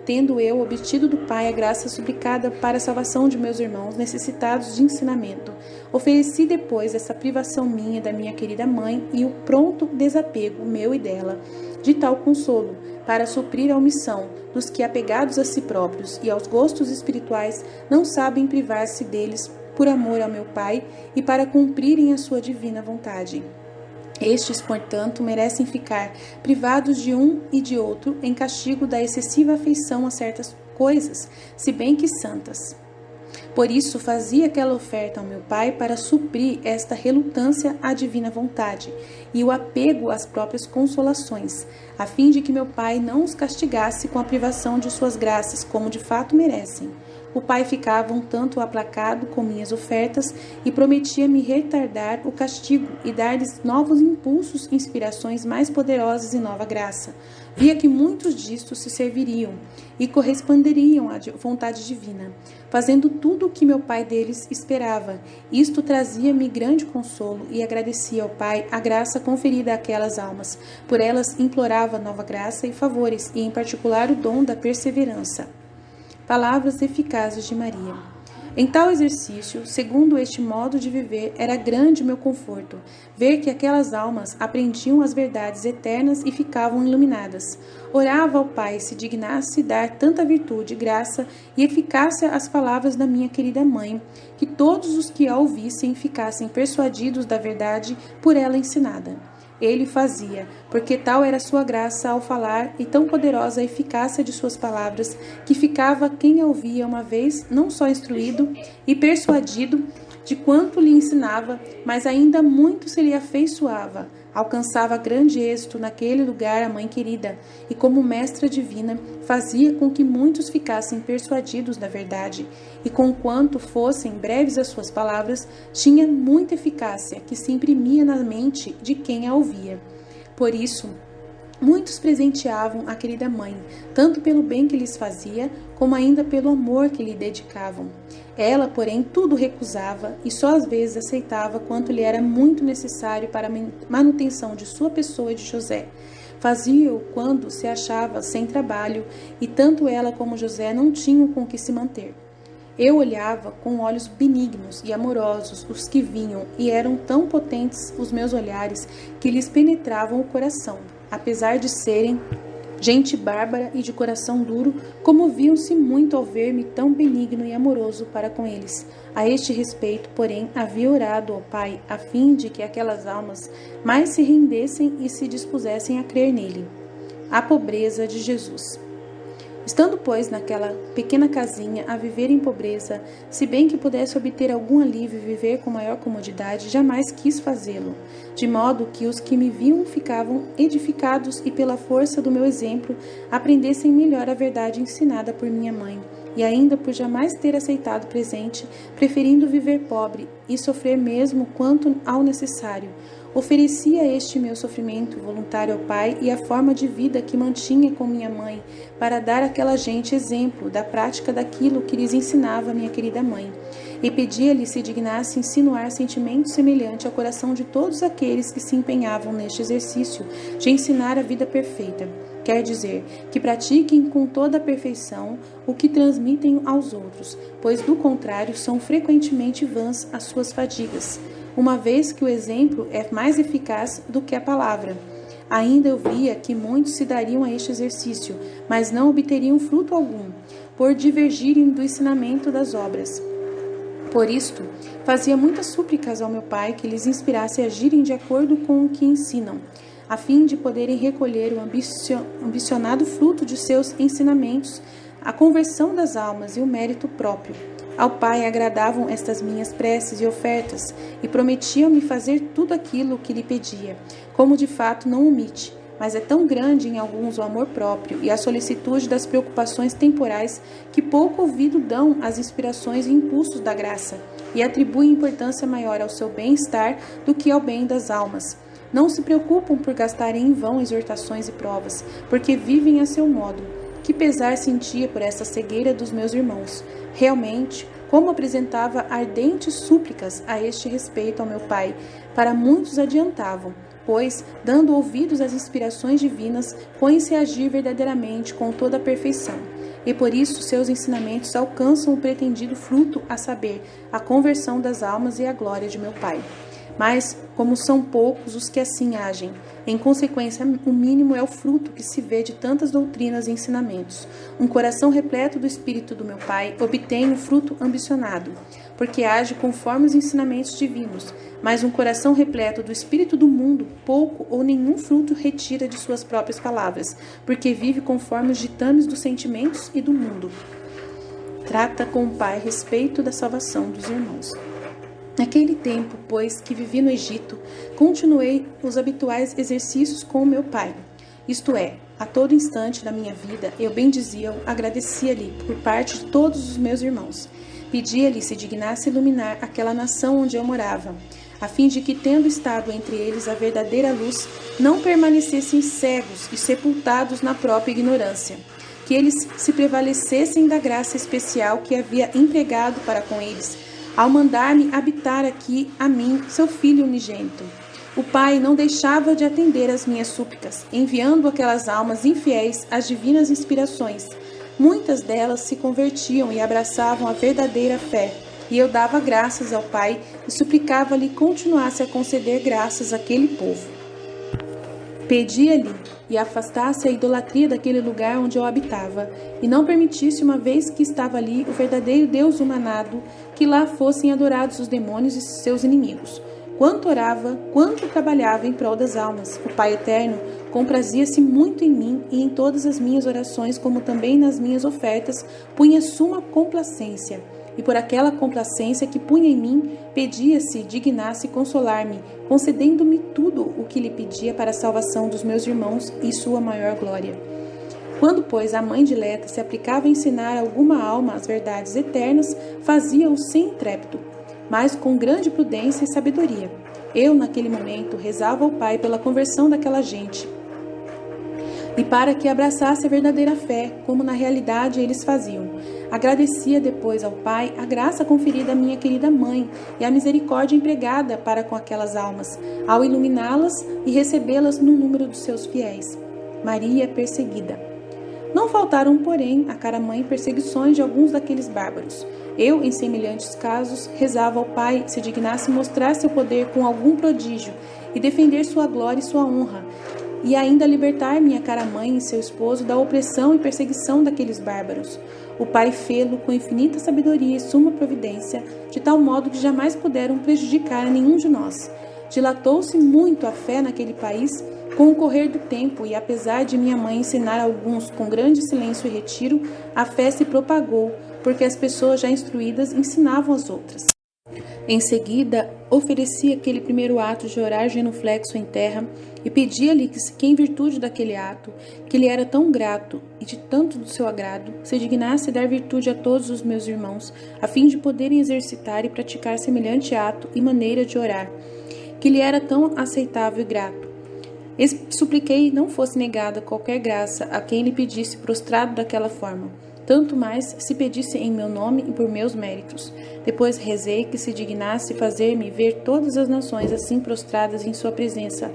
tendo eu obtido do Pai a graça suplicada para a salvação de meus irmãos necessitados de ensinamento. Ofereci depois essa privação minha da minha querida mãe e o pronto desapego meu e dela, de tal consolo, para suprir a omissão dos que, apegados a si próprios e aos gostos espirituais, não sabem privar-se deles por amor ao meu Pai e para cumprirem a sua divina vontade. Estes, portanto, merecem ficar privados de um e de outro em castigo da excessiva afeição a certas coisas, se bem que santas. Por isso, fazia aquela oferta ao meu Pai para suprir esta relutância à divina vontade e o apego às próprias consolações, a fim de que meu Pai não os castigasse com a privação de suas graças, como de fato merecem. O Pai ficava um tanto aplacado com minhas ofertas e prometia-me retardar o castigo e dar-lhes novos impulsos, inspirações mais poderosas e nova graça. Via que muitos disto se serviriam e corresponderiam à vontade divina, fazendo tudo o que meu Pai deles esperava. Isto trazia-me grande consolo e agradecia ao Pai a graça conferida àquelas almas. Por elas implorava nova graça e favores, e em particular o dom da perseverança. Palavras eficazes de Maria. Em tal exercício, segundo este modo de viver, era grande meu conforto, ver que aquelas almas aprendiam as verdades eternas e ficavam iluminadas. Orava ao Pai se dignasse dar tanta virtude, graça e eficácia às palavras da minha querida mãe, que todos os que a ouvissem ficassem persuadidos da verdade por ela ensinada. Ele fazia, porque tal era sua graça ao falar e tão poderosa a eficácia de suas palavras, que ficava quem a ouvia uma vez não só instruído e persuadido de quanto lhe ensinava, mas ainda muito se lhe afeiçoava. Alcançava grande êxito naquele lugar a mãe querida, e como mestra divina, fazia com que muitos ficassem persuadidos da verdade, e conquanto fossem breves as suas palavras, tinha muita eficácia, que se imprimia na mente de quem a ouvia. Por isso, muitos presenteavam a querida mãe, tanto pelo bem que lhes fazia, como ainda pelo amor que lhe dedicavam. Ela, porém, tudo recusava e só às vezes aceitava quanto lhe era muito necessário para a manutenção de sua pessoa e de José. Fazia-o quando se achava sem trabalho, e tanto ela como José não tinham com que se manter. Eu olhava com olhos benignos e amorosos os que vinham, e eram tão potentes os meus olhares que lhes penetravam o coração. Apesar de serem gente bárbara e de coração duro, comoviam-se muito ao ver-me tão benigno e amoroso para com eles. A este respeito, porém, havia orado ao Pai, a fim de que aquelas almas mais se rendessem e se dispusessem a crer nele. A pobreza de Jesus. Estando, pois, naquela pequena casinha, a viver em pobreza, se bem que pudesse obter algum alívio e viver com maior comodidade, jamais quis fazê-lo, de modo que os que me viam ficavam edificados e, pela força do meu exemplo, aprendessem melhor a verdade ensinada por minha mãe, e ainda por jamais ter aceitado presente, preferindo viver pobre e sofrer mesmo quanto ao necessário. Oferecia este meu sofrimento voluntário ao Pai e a forma de vida que mantinha com minha mãe, para dar àquela gente exemplo da prática daquilo que lhes ensinava minha querida mãe. E pedia-lhe se dignasse insinuar sentimento semelhante ao coração de todos aqueles que se empenhavam neste exercício de ensinar a vida perfeita. Quer dizer, que pratiquem com toda a perfeição o que transmitem aos outros, pois do contrário são frequentemente vãs as suas fadigas, uma vez que o exemplo é mais eficaz do que a palavra. Ainda eu via que muitos se dariam a este exercício, mas não obteriam fruto algum, por divergirem do ensinamento das obras. Por isto, fazia muitas súplicas ao meu Pai que lhes inspirasse a agirem de acordo com o que ensinam, a fim de poderem recolher o ambicionado fruto de seus ensinamentos, a conversão das almas e o mérito próprio. Ao Pai agradavam estas minhas preces e ofertas, e prometiam-me fazer tudo aquilo que lhe pedia, como de fato não omite, mas é tão grande em alguns o amor próprio e a solicitude das preocupações temporais que pouco ouvido dão às inspirações e impulsos da graça, e atribuem importância maior ao seu bem-estar do que ao bem das almas. Não se preocupam por gastarem em vão exortações e provas, porque vivem a seu modo. Que pesar sentia por essa cegueira dos meus irmãos. Realmente, como apresentava ardentes súplicas a este respeito ao meu Pai, para muitos adiantavam, pois, dando ouvidos às inspirações divinas, põem-se a agir verdadeiramente com toda a perfeição. E por isso seus ensinamentos alcançam o pretendido fruto, a saber, a conversão das almas e a glória de meu Pai. Mas, como são poucos os que assim agem, em consequência, o mínimo é o fruto que se vê de tantas doutrinas e ensinamentos. Um coração repleto do Espírito do meu Pai obtém o fruto ambicionado, porque age conforme os ensinamentos divinos, mas um coração repleto do Espírito do mundo, pouco ou nenhum fruto retira de suas próprias palavras, porque vive conforme os ditames dos sentimentos e do mundo. Trata com o Pai a respeito da salvação dos irmãos. Naquele tempo, pois, que vivi no Egito, continuei os habituais exercícios com o meu Pai. Isto é, a todo instante da minha vida, eu bendizia-o, agradecia-lhe por parte de todos os meus irmãos. Pedia-lhe se dignasse iluminar aquela nação onde eu morava, a fim de que, tendo estado entre eles a verdadeira luz, não permanecessem cegos e sepultados na própria ignorância. Que eles se prevalecessem da graça especial que havia empregado para com eles, ao mandar-me habitar aqui a mim, seu filho unigênito. O Pai não deixava de atender às minhas súplicas, enviando aquelas almas infiéis às divinas inspirações. Muitas delas se convertiam e abraçavam a verdadeira fé, e eu dava graças ao Pai e suplicava-lhe continuasse a conceder graças àquele povo. Pedia-lhe e afastasse a idolatria daquele lugar onde eu habitava, e não permitisse, uma vez que estava ali o verdadeiro Deus humanado, que lá fossem adorados os demônios e seus inimigos. Quanto orava, quanto trabalhava em prol das almas, o Pai Eterno comprazia-se muito em mim e em todas as minhas orações, como também nas minhas ofertas, punha suma complacência. E por aquela complacência que punha em mim, pedia-se dignasse consolar-me, concedendo-me tudo o que lhe pedia para a salvação dos meus irmãos e sua maior glória. Quando, pois, a mãe dileta se aplicava a ensinar alguma alma as verdades eternas, fazia-o sem trépito, mas com grande prudência e sabedoria. Eu, naquele momento, rezava ao Pai pela conversão daquela gente, e para que abraçasse a verdadeira fé, como na realidade eles faziam. Agradecia depois ao Pai a graça conferida à minha querida mãe e a misericórdia empregada para com aquelas almas, ao iluminá-las e recebê-las no número dos seus fiéis. Maria perseguida. Não faltaram, porém, à cara mãe perseguições de alguns daqueles bárbaros. Eu, em semelhantes casos, rezava ao Pai se dignasse mostrar seu poder com algum prodígio e defender sua glória e sua honra, e ainda libertar minha cara mãe e seu esposo da opressão e perseguição daqueles bárbaros. O Pai fê-lo com infinita sabedoria e suma providência, de tal modo que jamais puderam prejudicar a nenhum de nós. Dilatou-se muito a fé naquele país com o correr do tempo, e apesar de minha mãe ensinar alguns com grande silêncio e retiro, a fé se propagou, porque as pessoas já instruídas ensinavam as outras. Em seguida, oferecia aquele primeiro ato de orar genuflexo em terra e pedia-lhe que, em virtude daquele ato, que lhe era tão grato e de tanto do seu agrado, se dignasse dar virtude a todos os meus irmãos, a fim de poderem exercitar e praticar semelhante ato e maneira de orar. que lhe era tão aceitável e grato. Supliquei não fosse negada qualquer graça a quem lhe pedisse prostrado daquela forma, tanto mais se pedisse em meu nome e por meus méritos. Depois rezei que se dignasse fazer-me ver todas as nações assim prostradas em sua presença,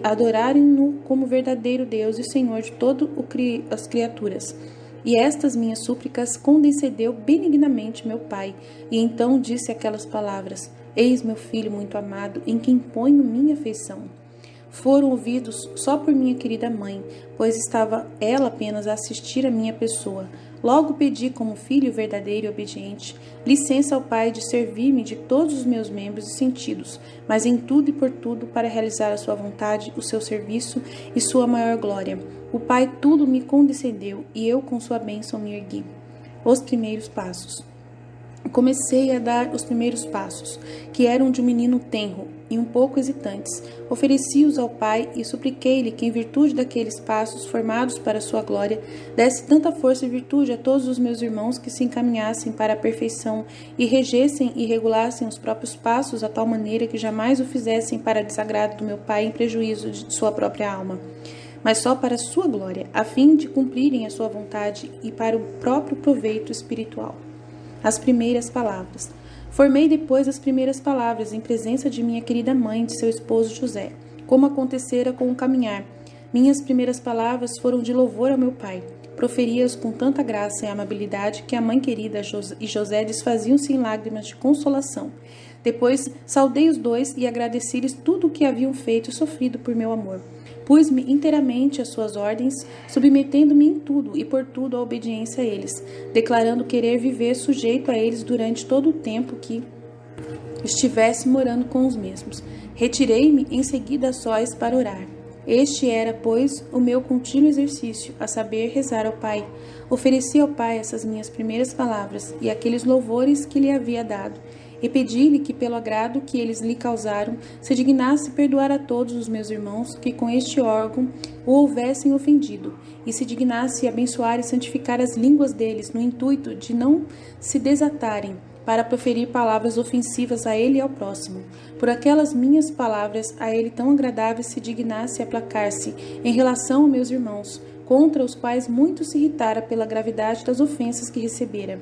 adorarem-no como verdadeiro Deus e Senhor de todas as criaturas. E estas minhas súplicas condescendeu benignamente meu pai, e então disse aquelas palavras: Eis meu filho muito amado, em quem ponho minha afeição. Foram ouvidos só por minha querida mãe, pois estava ela apenas a assistir a minha pessoa. Logo pedi, como filho verdadeiro e obediente, licença ao Pai de servir-me de todos os meus membros e sentidos, mas em tudo e por tudo para realizar a sua vontade, o seu serviço e sua maior glória. O Pai tudo me condescendeu e eu com sua bênção me ergui. Os primeiros passos. Comecei a dar os primeiros passos, que eram de um menino tenro e um pouco hesitantes. Ofereci-os ao Pai e supliquei-lhe que, em virtude daqueles passos formados para a sua glória, desse tanta força e virtude a todos os meus irmãos que se encaminhassem para a perfeição e regessem e regulassem os próprios passos a tal maneira que jamais o fizessem para desagrado do meu Pai em prejuízo de sua própria alma, mas só para a sua glória, a fim de cumprirem a sua vontade e para o próprio proveito espiritual. As primeiras palavras. Formei depois as primeiras palavras em presença de minha querida mãe e de seu esposo José, como acontecera com o caminhar. Minhas primeiras palavras foram de louvor ao meu pai. Proferi-as com tanta graça e amabilidade que a mãe querida e José desfaziam-se em lágrimas de consolação. Depois saudei os dois e agradeci-lhes tudo o que haviam feito e sofrido por meu amor. Pus-me inteiramente às suas ordens, submetendo-me em tudo e por tudo à obediência a eles, declarando querer viver sujeito a eles durante todo o tempo que estivesse morando com os mesmos. Retirei-me em seguida a sós para orar. Este era, pois, o meu contínuo exercício, a saber rezar ao Pai. Ofereci ao Pai essas minhas primeiras palavras e aqueles louvores que lhe havia dado, e pedi-lhe que, pelo agrado que eles lhe causaram, se dignasse perdoar a todos os meus irmãos que com este órgão o houvessem ofendido, e se dignasse abençoar e santificar as línguas deles, no intuito de não se desatarem para proferir palavras ofensivas a ele e ao próximo. Por aquelas minhas palavras a ele tão agradáveis se dignasse aplacar-se em relação a meus irmãos, contra os quais muito se irritara pela gravidade das ofensas que recebera,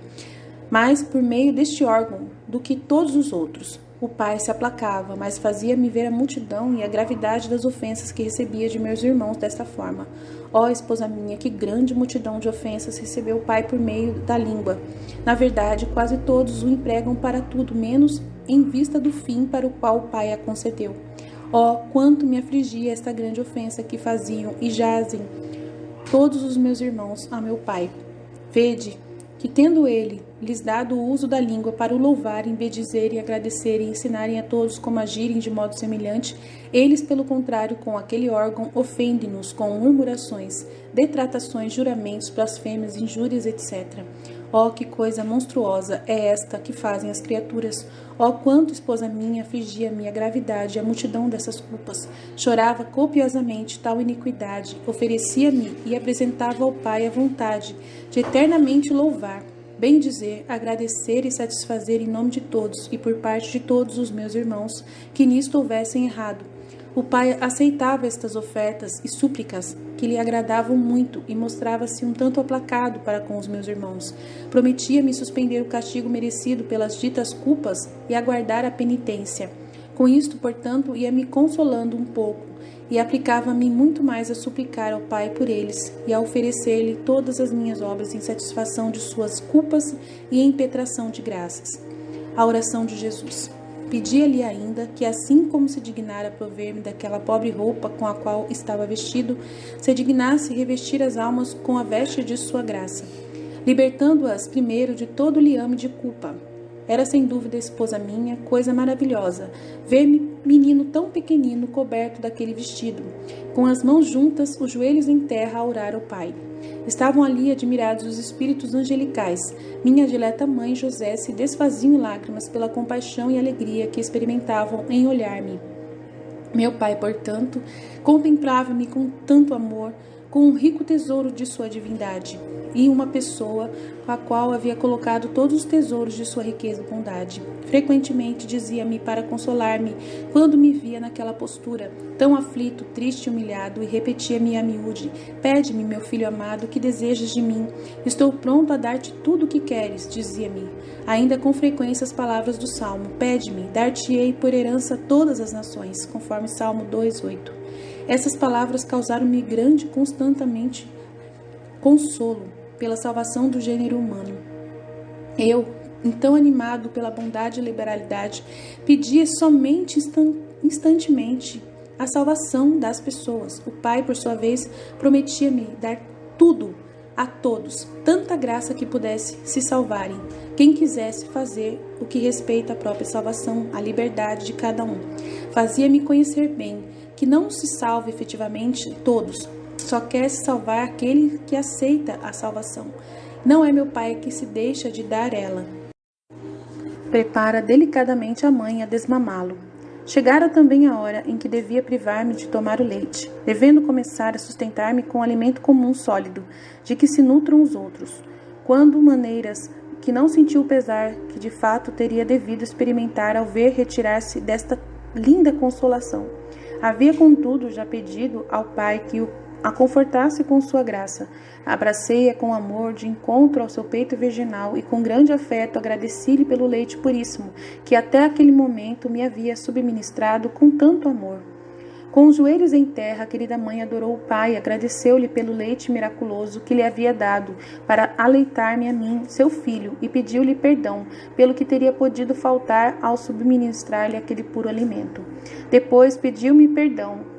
mais por meio deste órgão do que todos os outros. O Pai se aplacava, mas fazia-me ver a multidão e a gravidade das ofensas que recebia de meus irmãos desta forma. Ó esposa minha, que grande multidão de ofensas recebeu o Pai por meio da língua. Na verdade, quase todos o empregam para tudo, menos em vista do fim para o qual o Pai a concedeu. Ó, quanto me afligia esta grande ofensa que faziam e jazem todos os meus irmãos a meu Pai. Vede que, tendo ele lhes dado o uso da língua para o louvarem, bendizerem, agradecerem e ensinarem a todos como agirem de modo semelhante, eles, pelo contrário, com aquele órgão, ofendem-nos com murmurações, detratações, juramentos, blasfêmias, injúrias, etc. Ó, que coisa monstruosa é esta que fazem as criaturas! Ó, quanto, esposa minha, afligia-me a gravidade e a multidão dessas culpas! Chorava copiosamente tal iniquidade, oferecia-me e apresentava ao Pai a vontade de eternamente louvar, bem dizer, agradecer e satisfazer em nome de todos e por parte de todos os meus irmãos que nisto houvessem errado. O Pai aceitava estas ofertas e súplicas que lhe agradavam muito e mostrava-se um tanto aplacado para com os meus irmãos. Prometia-me suspender o castigo merecido pelas ditas culpas e aguardar a penitência. Com isto, portanto, ia me consolando um pouco e aplicava-me muito mais a suplicar ao Pai por eles e a oferecer-lhe todas as minhas obras em satisfação de suas culpas e em impetração de graças. A oração de Jesus. Pedia-lhe ainda que, assim como se dignara prover-me daquela pobre roupa com a qual estava vestido, se dignasse revestir as almas com a veste de sua graça, libertando-as primeiro de todo o liame de culpa. Era sem dúvida, esposa minha, coisa maravilhosa, ver-me menino tão pequenino coberto daquele vestido, com as mãos juntas, os joelhos em terra a orar ao Pai. Estavam ali admirados os espíritos angelicais. Minha dileta mãe José se desfaziam em lágrimas pela compaixão e alegria que experimentavam em olhar-me. Meu pai, portanto, contemplava-me com tanto amor, com um rico tesouro de sua divindade, e uma pessoa a qual havia colocado todos os tesouros de sua riqueza e bondade. Frequentemente dizia-me para consolar-me quando me via naquela postura, tão aflito, triste e humilhado, e repetia-me a miúde: pede-me, meu filho amado, o que desejas de mim? Estou pronto a dar-te tudo o que queres, dizia-me. Ainda com frequência as palavras do Salmo: pede-me, dar-te-ei por herança todas as nações, conforme Salmo 2:8. Essas palavras causaram-me grande constantemente consolo pela salvação do gênero humano. Eu, então animado pela bondade e liberalidade, pedia somente instantemente a salvação das pessoas. O Pai, por sua vez, prometia-me dar tudo a todos, tanta graça que pudesse se salvarem, quem quisesse fazer o que respeita à própria salvação, à liberdade de cada um. Fazia-me conhecer bem que não se salva efetivamente todos, só quer se salvar aquele que aceita a salvação. Não é meu Pai que se deixa de dar ela. Prepara delicadamente a mãe a desmamá-lo. Chegara também a hora em que devia privar-me de tomar o leite, devendo começar a sustentar-me com alimento comum sólido, de que se nutram os outros, quando maneiras que não sentiu o pesar que de fato teria devido experimentar ao ver retirar-se desta linda consolação. Havia, contudo, já pedido ao Pai que a confortasse com sua graça. Abracei-a com amor de encontro ao seu peito virginal e com grande afeto agradeci-lhe pelo leite puríssimo, que até aquele momento me havia subministrado com tanto amor. Com os joelhos em terra, a querida mãe adorou o Pai e agradeceu-lhe pelo leite miraculoso que lhe havia dado para aleitar-me a mim, seu filho, e pediu-lhe perdão pelo que teria podido faltar ao subministrar-lhe aquele puro alimento. Depois pediu-me perdão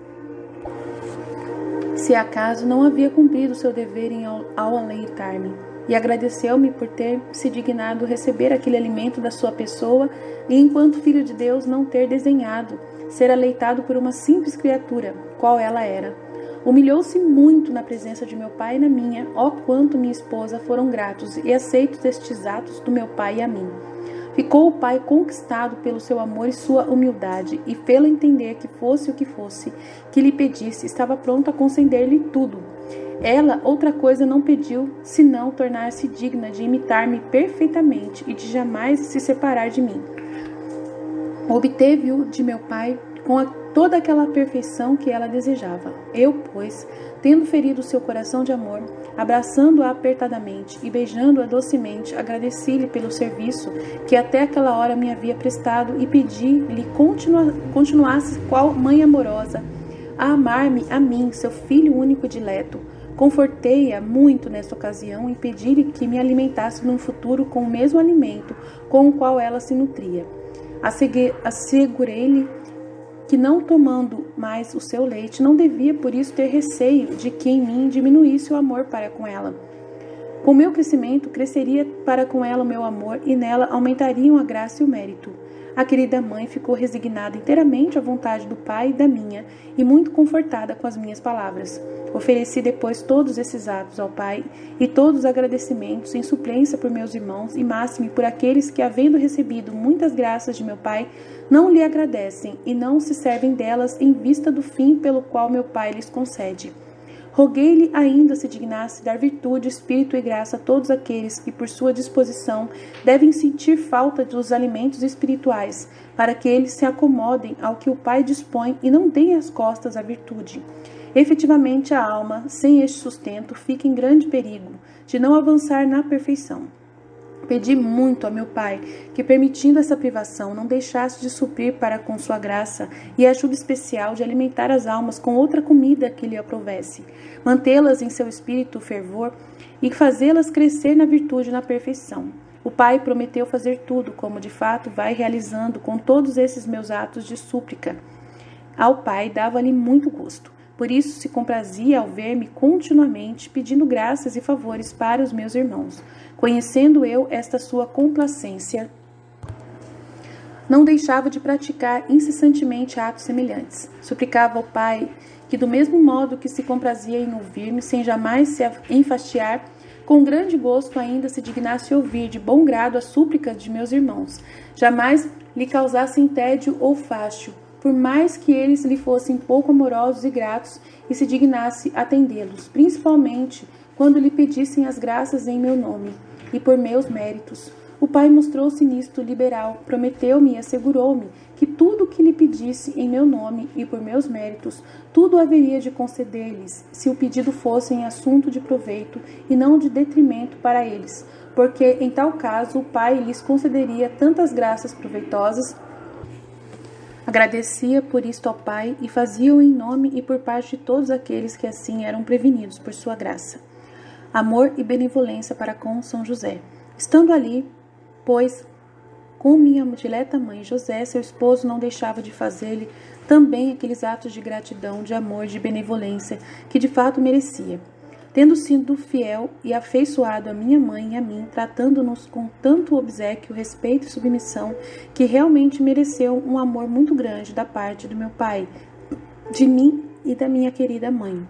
se acaso não havia cumprido seu dever ao aleitar-me, e agradeceu-me por ter se dignado receber aquele alimento da sua pessoa e, enquanto filho de Deus, não ter desenhado ser aleitado por uma simples criatura, qual ela era. Humilhou-se muito na presença de meu pai e na minha, ó quanto minha esposa foram gratos e aceitos estes atos do meu pai e a mim. Ficou o Pai conquistado pelo seu amor e sua humildade, e pelo entender que fosse o que fosse que lhe pedisse, estava pronto a conceder-lhe tudo. Ela outra coisa não pediu, senão tornar-se digna de imitar-me perfeitamente e de jamais se separar de mim. Obteve-o de meu Pai com toda aquela perfeição que ela desejava. Eu, pois, tendo ferido seu coração de amor, abraçando-a apertadamente e beijando-a docemente, agradeci-lhe pelo serviço que até aquela hora me havia prestado e pedi-lhe continuasse qual mãe amorosa a amar-me a mim, seu filho único e dileto. Confortei-a muito nesta ocasião e pedi-lhe que me alimentasse no futuro com o mesmo alimento com o qual ela se nutria. Assegurei-lhe que, não tomando mais o seu leite, não devia por isso ter receio de que em mim diminuísse o amor para com ela. Com meu crescimento, cresceria para com ela o meu amor e nela aumentariam a graça e o mérito. A querida mãe ficou resignada inteiramente à vontade do Pai e da minha e muito confortada com as minhas palavras. Ofereci depois todos esses atos ao Pai e todos os agradecimentos em suplência por meus irmãos e máxime por aqueles que, havendo recebido muitas graças de meu Pai, não lhe agradecem e não se servem delas em vista do fim pelo qual meu Pai lhes concede. Roguei-lhe ainda se dignasse dar virtude, espírito e graça a todos aqueles que, por sua disposição, devem sentir falta dos alimentos espirituais, para que eles se acomodem ao que o Pai dispõe e não deem as costas à virtude. Efetivamente, a alma, sem este sustento, fica em grande perigo de não avançar na perfeição. Pedi muito a meu Pai que, permitindo essa privação, não deixasse de suprir para com sua graça e ajuda especial de alimentar as almas com outra comida que lhe aprovesse, mantê-las em seu espírito fervor e fazê-las crescer na virtude e na perfeição. O Pai prometeu fazer tudo, como de fato vai realizando com todos esses meus atos de súplica. Ao Pai dava-lhe muito gosto. Por isso se comprazia ao ver-me continuamente pedindo graças e favores para os meus irmãos. Conhecendo eu esta sua complacência, não deixava de praticar incessantemente atos semelhantes. Suplicava ao Pai que, do mesmo modo que se comprazia em ouvir-me, sem jamais se enfastiar, com grande gosto ainda se dignasse ouvir de bom grado as súplicas de meus irmãos. Jamais lhe causassem tédio ou fácio, por mais que eles lhe fossem pouco amorosos e gratos, e se dignasse atendê-los, principalmente quando lhe pedissem as graças em meu nome e por meus méritos. O Pai mostrou-se nisto liberal, prometeu-me e assegurou-me que tudo o que lhe pedisse em meu nome e por meus méritos, tudo haveria de conceder-lhes, se o pedido fosse em assunto de proveito e não de detrimento para eles, porque em tal caso o Pai lhes concederia tantas graças proveitosas. Agradecia por isto ao Pai e fazia-o em nome e por parte de todos aqueles que assim eram prevenidos por sua graça. Amor e benevolência para com São José. Estando ali, pois, com minha dileta mãe José, seu esposo, não deixava de fazer-lhe também aqueles atos de gratidão, de amor, de benevolência, que de fato merecia. Tendo sido fiel e afeiçoado a minha mãe e a mim, tratando-nos com tanto obséquio, respeito e submissão, que realmente mereceu um amor muito grande da parte do meu pai, de mim e da minha querida mãe.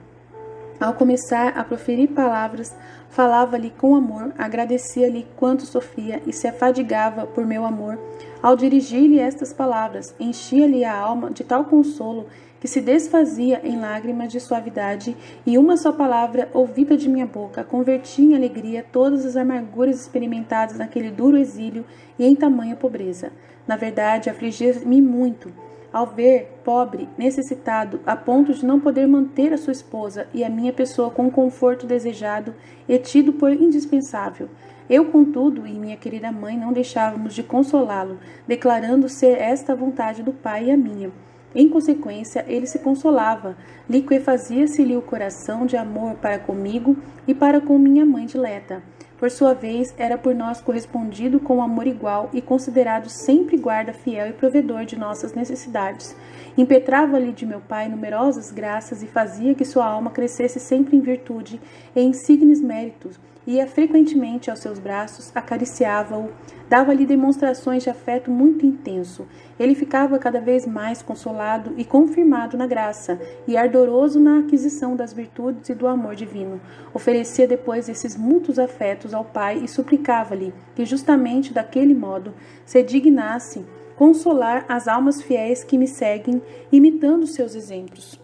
Ao começar a proferir palavras, falava-lhe com amor, agradecia-lhe quanto sofria e se afadigava por meu amor. Ao dirigir-lhe estas palavras, enchia-lhe a alma de tal consolo que se desfazia em lágrimas de suavidade, e uma só palavra ouvida de minha boca convertia em alegria todas as amarguras experimentadas naquele duro exílio e em tamanha pobreza. Na verdade, afligia-me muito ao ver pobre, necessitado, a ponto de não poder manter a sua esposa e a minha pessoa com o conforto desejado e tido por indispensável. Eu, contudo, e minha querida mãe não deixávamos de consolá-lo, declarando ser esta a vontade do Pai e a minha. Em consequência, ele se consolava, liquefazia-se-lhe o coração de amor para comigo e para com minha mãe dileta. Por sua vez, era por nós correspondido com amor igual e considerado sempre guarda fiel e provedor de nossas necessidades. Impetrava-lhe de meu Pai numerosas graças e fazia que sua alma crescesse sempre em virtude e em insignes méritos. Ia frequentemente aos seus braços, acariciava-o, dava-lhe demonstrações de afeto muito intenso. Ele ficava cada vez mais consolado e confirmado na graça, e ardoroso na aquisição das virtudes e do amor divino. Oferecia depois esses mútuos afetos ao Pai e suplicava-lhe que justamente daquele modo se dignasse consolar as almas fiéis que me seguem, imitando seus exemplos.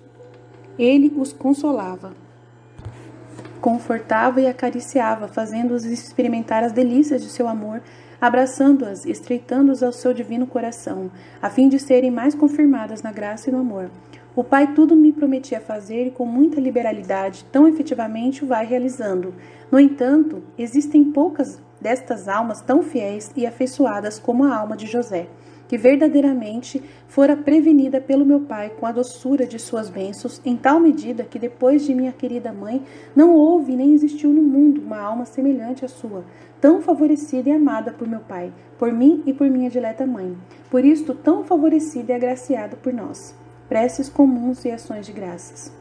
Ele os consolava, confortava e acariciava, fazendo-os experimentar as delícias de seu amor, abraçando-as, estreitando-as ao seu divino coração, a fim de serem mais confirmadas na graça e no amor. O Pai tudo me prometia fazer e com muita liberalidade, tão efetivamente o vai realizando. No entanto, existem poucas destas almas tão fiéis e afeiçoadas como a alma de José, que verdadeiramente fora prevenida pelo meu Pai com a doçura de suas bênçãos, em tal medida que depois de minha querida mãe não houve nem existiu no mundo uma alma semelhante à sua, tão favorecida e amada por meu Pai, por mim e por minha dileta mãe, por isto tão favorecida e agraciada por nós. Preces comuns e ações de graças.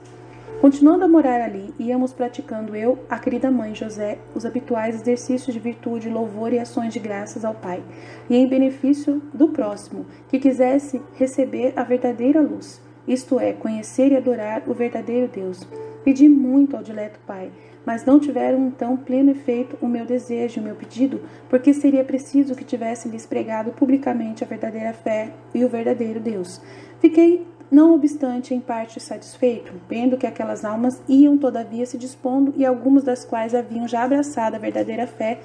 Continuando a morar ali, íamos praticando eu, a querida mãe José, os habituais exercícios de virtude, louvor e ações de graças ao Pai, e em benefício do próximo, que quisesse receber a verdadeira luz, isto é, conhecer e adorar o verdadeiro Deus. Pedi muito ao dileto Pai, mas não tiveram então pleno efeito o meu desejo e o meu pedido, porque seria preciso que tivesse lhes pregado publicamente a verdadeira fé e o verdadeiro Deus. Fiquei não obstante, em parte satisfeito, vendo que aquelas almas iam todavia se dispondo e algumas das quais haviam já abraçado a verdadeira fé,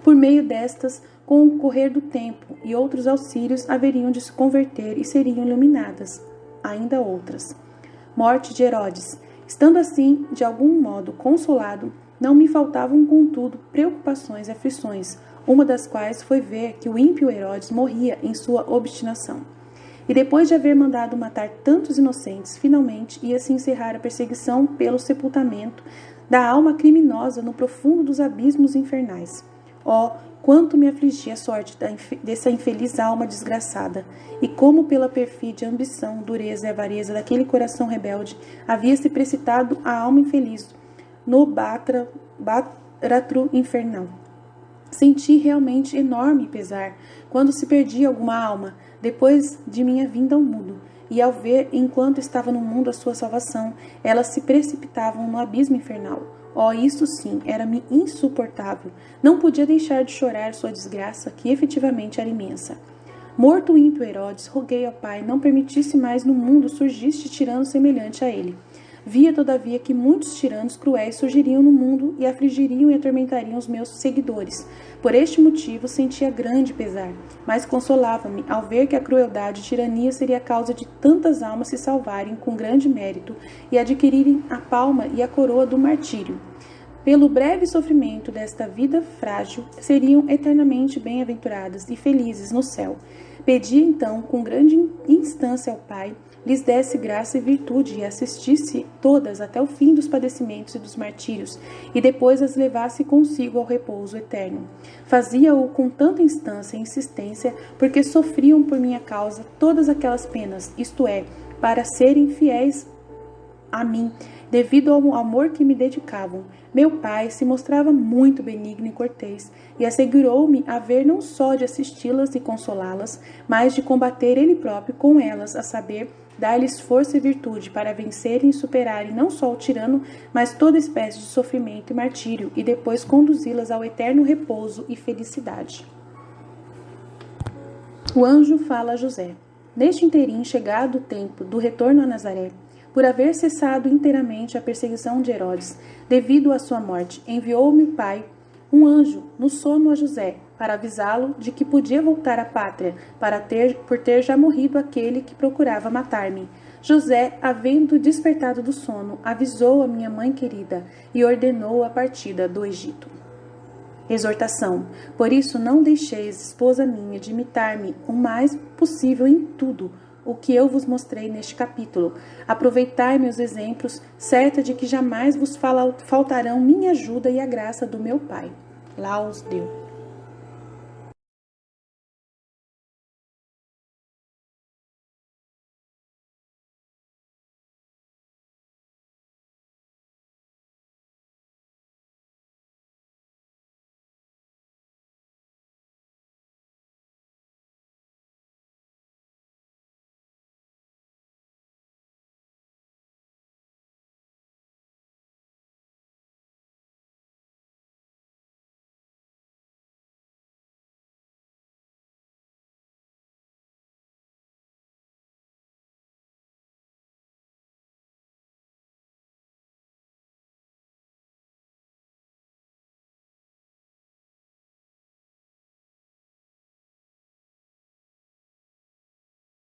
por meio destas, com o correr do tempo, e outros auxílios haveriam de se converter e seriam iluminadas, ainda outras. Morte de Herodes. Estando assim, de algum modo consolado, não me faltavam, contudo, preocupações e aflições, uma das quais foi ver que o ímpio Herodes morria em sua obstinação. E depois de haver mandado matar tantos inocentes, finalmente ia-se encerrar a perseguição pelo sepultamento da alma criminosa no profundo dos abismos infernais. Oh, quanto me afligia a sorte dessa infeliz alma desgraçada, e como pela perfídia, ambição, dureza e avareza daquele coração rebelde havia-se precipitado a alma infeliz no bátratro infernal. Senti realmente enorme pesar quando se perdia alguma alma, depois de minha vinda ao mundo, e ao ver, enquanto estava no mundo, a sua salvação, elas se precipitavam no abismo infernal. Oh, isso sim, era-me insuportável. Não podia deixar de chorar sua desgraça, que efetivamente era imensa. Morto o ímpio Herodes, roguei ao Pai não permitisse mais no mundo surgisse tirano semelhante a ele. Via, todavia, que muitos tiranos cruéis surgiriam no mundo e afligiriam e atormentariam os meus seguidores. Por este motivo sentia grande pesar, mas consolava-me ao ver que a crueldade e tirania seria a causa de tantas almas se salvarem com grande mérito e adquirirem a palma e a coroa do martírio. Pelo breve sofrimento desta vida frágil, seriam eternamente bem-aventuradas e felizes no céu. Pedi então, com grande instância ao Pai, lhes desse graça e virtude e assistisse todas até o fim dos padecimentos e dos martírios, e depois as levasse consigo ao repouso eterno. Fazia-o com tanta instância e insistência, porque sofriam por minha causa todas aquelas penas, isto é, para serem fiéis a mim, devido ao amor que me dedicavam. Meu pai se mostrava muito benigno e cortês, e assegurou-me haver não só de assisti-las e consolá-las, mas de combater ele próprio com elas, a saber, dar-lhes força e virtude para vencerem e superarem não só o tirano, mas toda espécie de sofrimento e martírio, e depois conduzi-las ao eterno repouso e felicidade. O anjo fala a José. Neste interim, chegado o tempo do retorno a Nazaré, por haver cessado inteiramente a perseguição de Herodes, devido à sua morte, enviou-me o Pai um anjo no sono a José, para avisá-lo de que podia voltar à pátria, por ter já morrido aquele que procurava matar-me. José, havendo despertado do sono, avisou a minha mãe querida e ordenou a partida do Egito. Exortação. Por isso não deixeis, esposa minha, de imitar-me o mais possível em tudo o que eu vos mostrei neste capítulo. Aproveitai meus exemplos, certa de que jamais vos faltarão minha ajuda e a graça do meu Pai. Laus Deus.